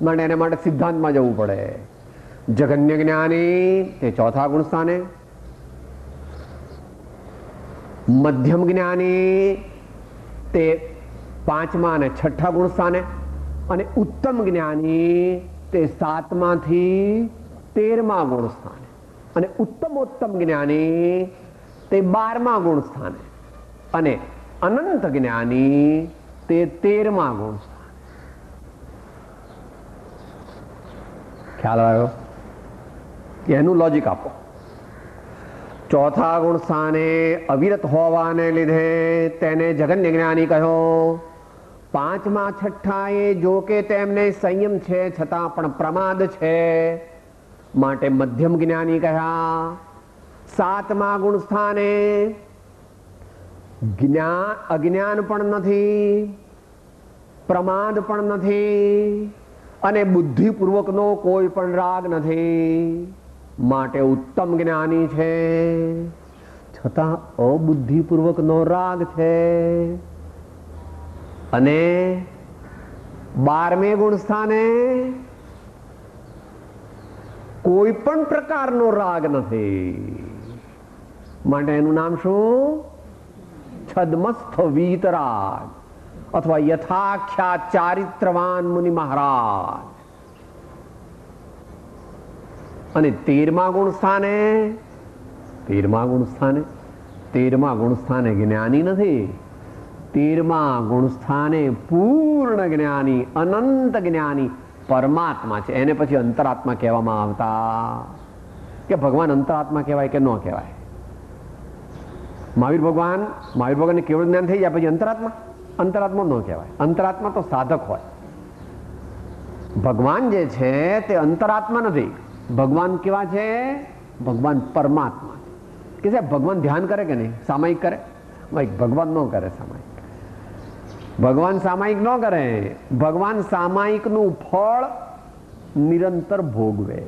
માટે એને માટે સિદ્ધાંતમાં જવું પડે. જગન્ય જ્ઞાની તે ચોથા ગુણસ્થાને, મધ્યમ જ્ઞાની તે પાંચમા અને છઠ્ઠા ગુણસ્થાને અને ઉત્તમ જ્ઞાની તે 7માથી 13મા ગુણસ્થાને અને ઉત્તમોત્તમ જ્ઞાની તે 12મા ગુણસ્થાને અને અનંત જ્ઞાની તે 13મા ગુણસ્થાને. ખ્યાલ આવ્યો? એનું લોજિક આપો. ચોથા ગુણસ્થાને અવિરત હોવાને લીધે તેને જગન્ય જ્ઞાની કહ્યો. પાંચમા છઠ્ઠાએ જો કે તેમને સંયમ છે છતાં પણ પ્રમાદ છે માટે મધ્યમ જ્ઞાની કહ્યા. સાતમા ગુણસ્થાને અજ્ઞાન પણ નથી, પ્રમાદ પણ નથી અને બુદ્ધિપૂર્વકનો કોઈ પણ રાગ નથી માટે ઉત્તમ જ્ઞાની છે. છતાં અબુદ્ધિપૂર્વકનો રાગ છે. અને 12મે ગુણસ્થાને કોઈ પણ પ્રકારનો રાગ નથી માટે એનું નામ શું? છદ્મસ્થ વીતરાગ અથવા યથાખ્યાત ચારિત્રવાન મુનિ મહારાજ. અને 13મા ગુણસ્થાને 13મા ગુણસ્થાને જ્ઞાની નથી, 13મા ગુણસ્થાને પૂર્ણ જ્ઞાની, અનંત જ્ઞાની પરમાત્મા છે. એને પછી અંતરાત્મા કહેવામાં આવતા. કે ભગવાન અંતરાત્મા કહેવાય કે ન કહેવાય? મહાવીર ભગવાનને કેવળ જ્ઞાન થઈ જાય પછી અંતરાત્મા ન કહેવાય. અંતરાત્મા તો સાધક હોય. ભગવાન જે છે તે અંતરાત્મા નથી. ભગવાન કેવા છે? ભગવાન પરમાત્મા કે સાહેબ ભગવાન ધ્યાન કરે કે નહીં? સામાયિક કરે? ભગવાન ન કરે સામાયિક. ભગવાન સામાયિક ન કરે. ભગવાન સામાયિકનું ફળ નિરંતર ભોગવે.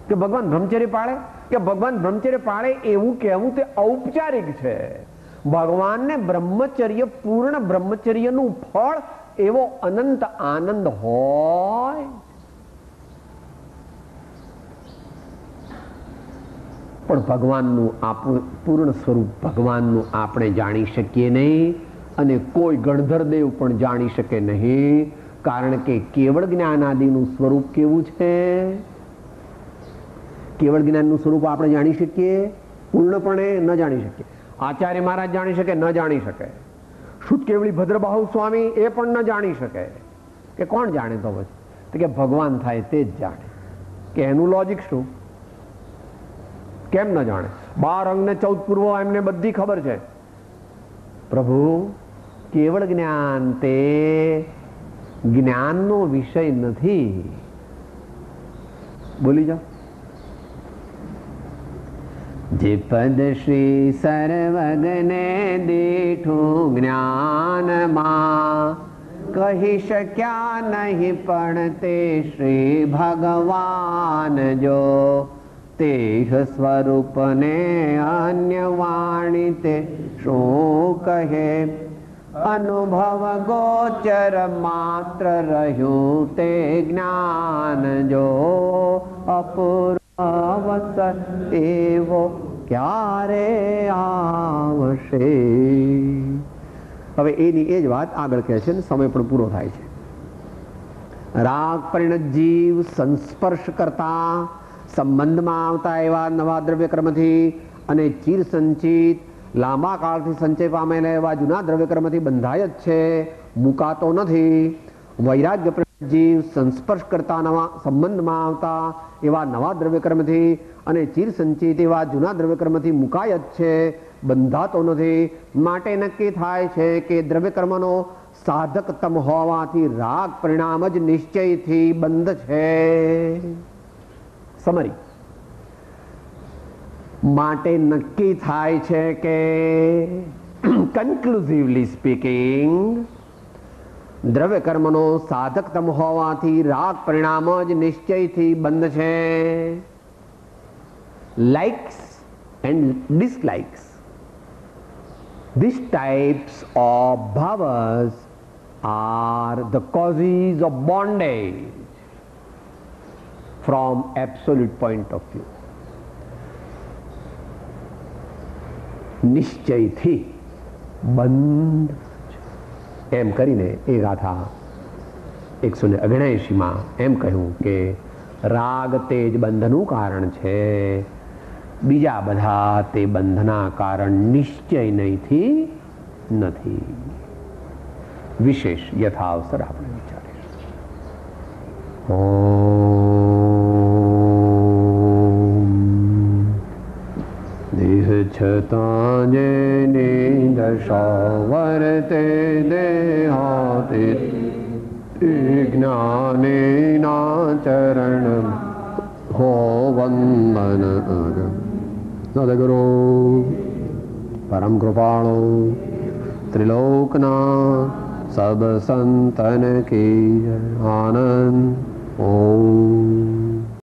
કે ભગવાન બ્રહ્મચર્ય પાળે? કે ભગવાન બ્રહ્મચર્ય પાળે એવું કહેવું તે ઔપચારિક છે. ભગવાનને બ્રહ્મચર્ય, પૂર્ણ બ્રહ્મચર્યનું ફળ એવો અનંત આનંદ હોય. પણ ભગવાનનું પૂર્ણ સ્વરૂપ ભગવાનનું આપણે જાણી શકીએ નહીં, અને કોઈ ગણધરદેવ પણ જાણી શકે નહીં. કારણ કે કેવળ જ્ઞાન આદિનું સ્વરૂપ કેવું છે? કેવળ જ્ઞાનનું સ્વરૂપ આપણે જાણી શકીએ? પૂર્ણપણે ન જાણી શકીએ. આચાર્ય મહારાજ જાણી શકે? ન જાણી શકે. શુદ્ધ કેવળી ભદ્રબાહુ સ્વામી એ પણ ન જાણી શકે. કે કોણ જાણે? તો પછી કે ભગવાન થાય તે જ જાણે. કે એનું લોજિક શું? કેમ ન જાણે? 12 અંગ ને 14 પૂર્વો એમને બધી ખબર છે. પ્રભુ કેવળ જ્ઞાન તે જ્ઞાનનો વિષય નથી. બોલી જાઓ. જે પદ શ્રી સર્વજ્ઞને દીઠું જ્ઞાનમાં કહી શક્યા નહીં, પણ તે શ્રી ભગવાન જો તે સ્વરૂપને અન્ય વાણી તે શું કહે? અનુભવ ગોચર માત્ર રહ્યું તે જ્ઞાન જો અપૂર્વસર એવો ક્યારે આવશે? હવે એની એ જ વાત આગળ કહે છે, સમય પણ પૂરો થાય છે. રાગ પરિણત જીવ સંસ્પર્શ કરતા સંબંધમાં આવતા એવા નવા દ્રવ્ય કર્મથી અને ચીર સંચિત લાંબા કાળથી સંચય પામેલા એવા જૂના દ્રવ્ય કર્મથી બંધાય જ છે, મુકાતો નથી. વૈરાગ્ય પરિણત જીવ સંસ્પર્શ કરતા નવા સંબંધમાં આવતા એવા નવા દ્રવ્ય કર્મથી અને ચીર સંચિત એવા જૂના દ્રવ્ય કર્મથી મુકાય જ છે, બંધાતો નથી. માટે નક્કી થાય છે કે દ્રવ્ય કર્મનો સાધકતમ હોવાથી રાગ પરિણામ જ નિશ્ચયથી બંધ છે. સમરી માટે નક્કી થાય છે કે કન્ક્લુઝિવલી સ્પીકિંગ દ્રવ્ય કર્મનો સાધકતમ હોવાથી રાગ પરિણામ જ નિશ્ચયથી બંધ છે. Likes and dislikes, these types of bhavas are the causes of bondage from absolute point of view. નિશ્ચયથી બંધ એમ કરીને એ ગાથા 179માં એમ કહ્યું કે રાગ તે જ બંધનું કારણ છે, બીજા બધા તે બંધના કારણ નિશ્ચય નહીંથી નથી. વિશેષ યથાવસર આપણે વિચારીશું. દેહ છતાં જેની દશા વર્તે દેહાતે જ્ઞાનેના ચરણ હો વંદન સદગુરુ પરમ કૃપાળો ત્રિલોકના સબ સંતન કી આનંદ. ઓમ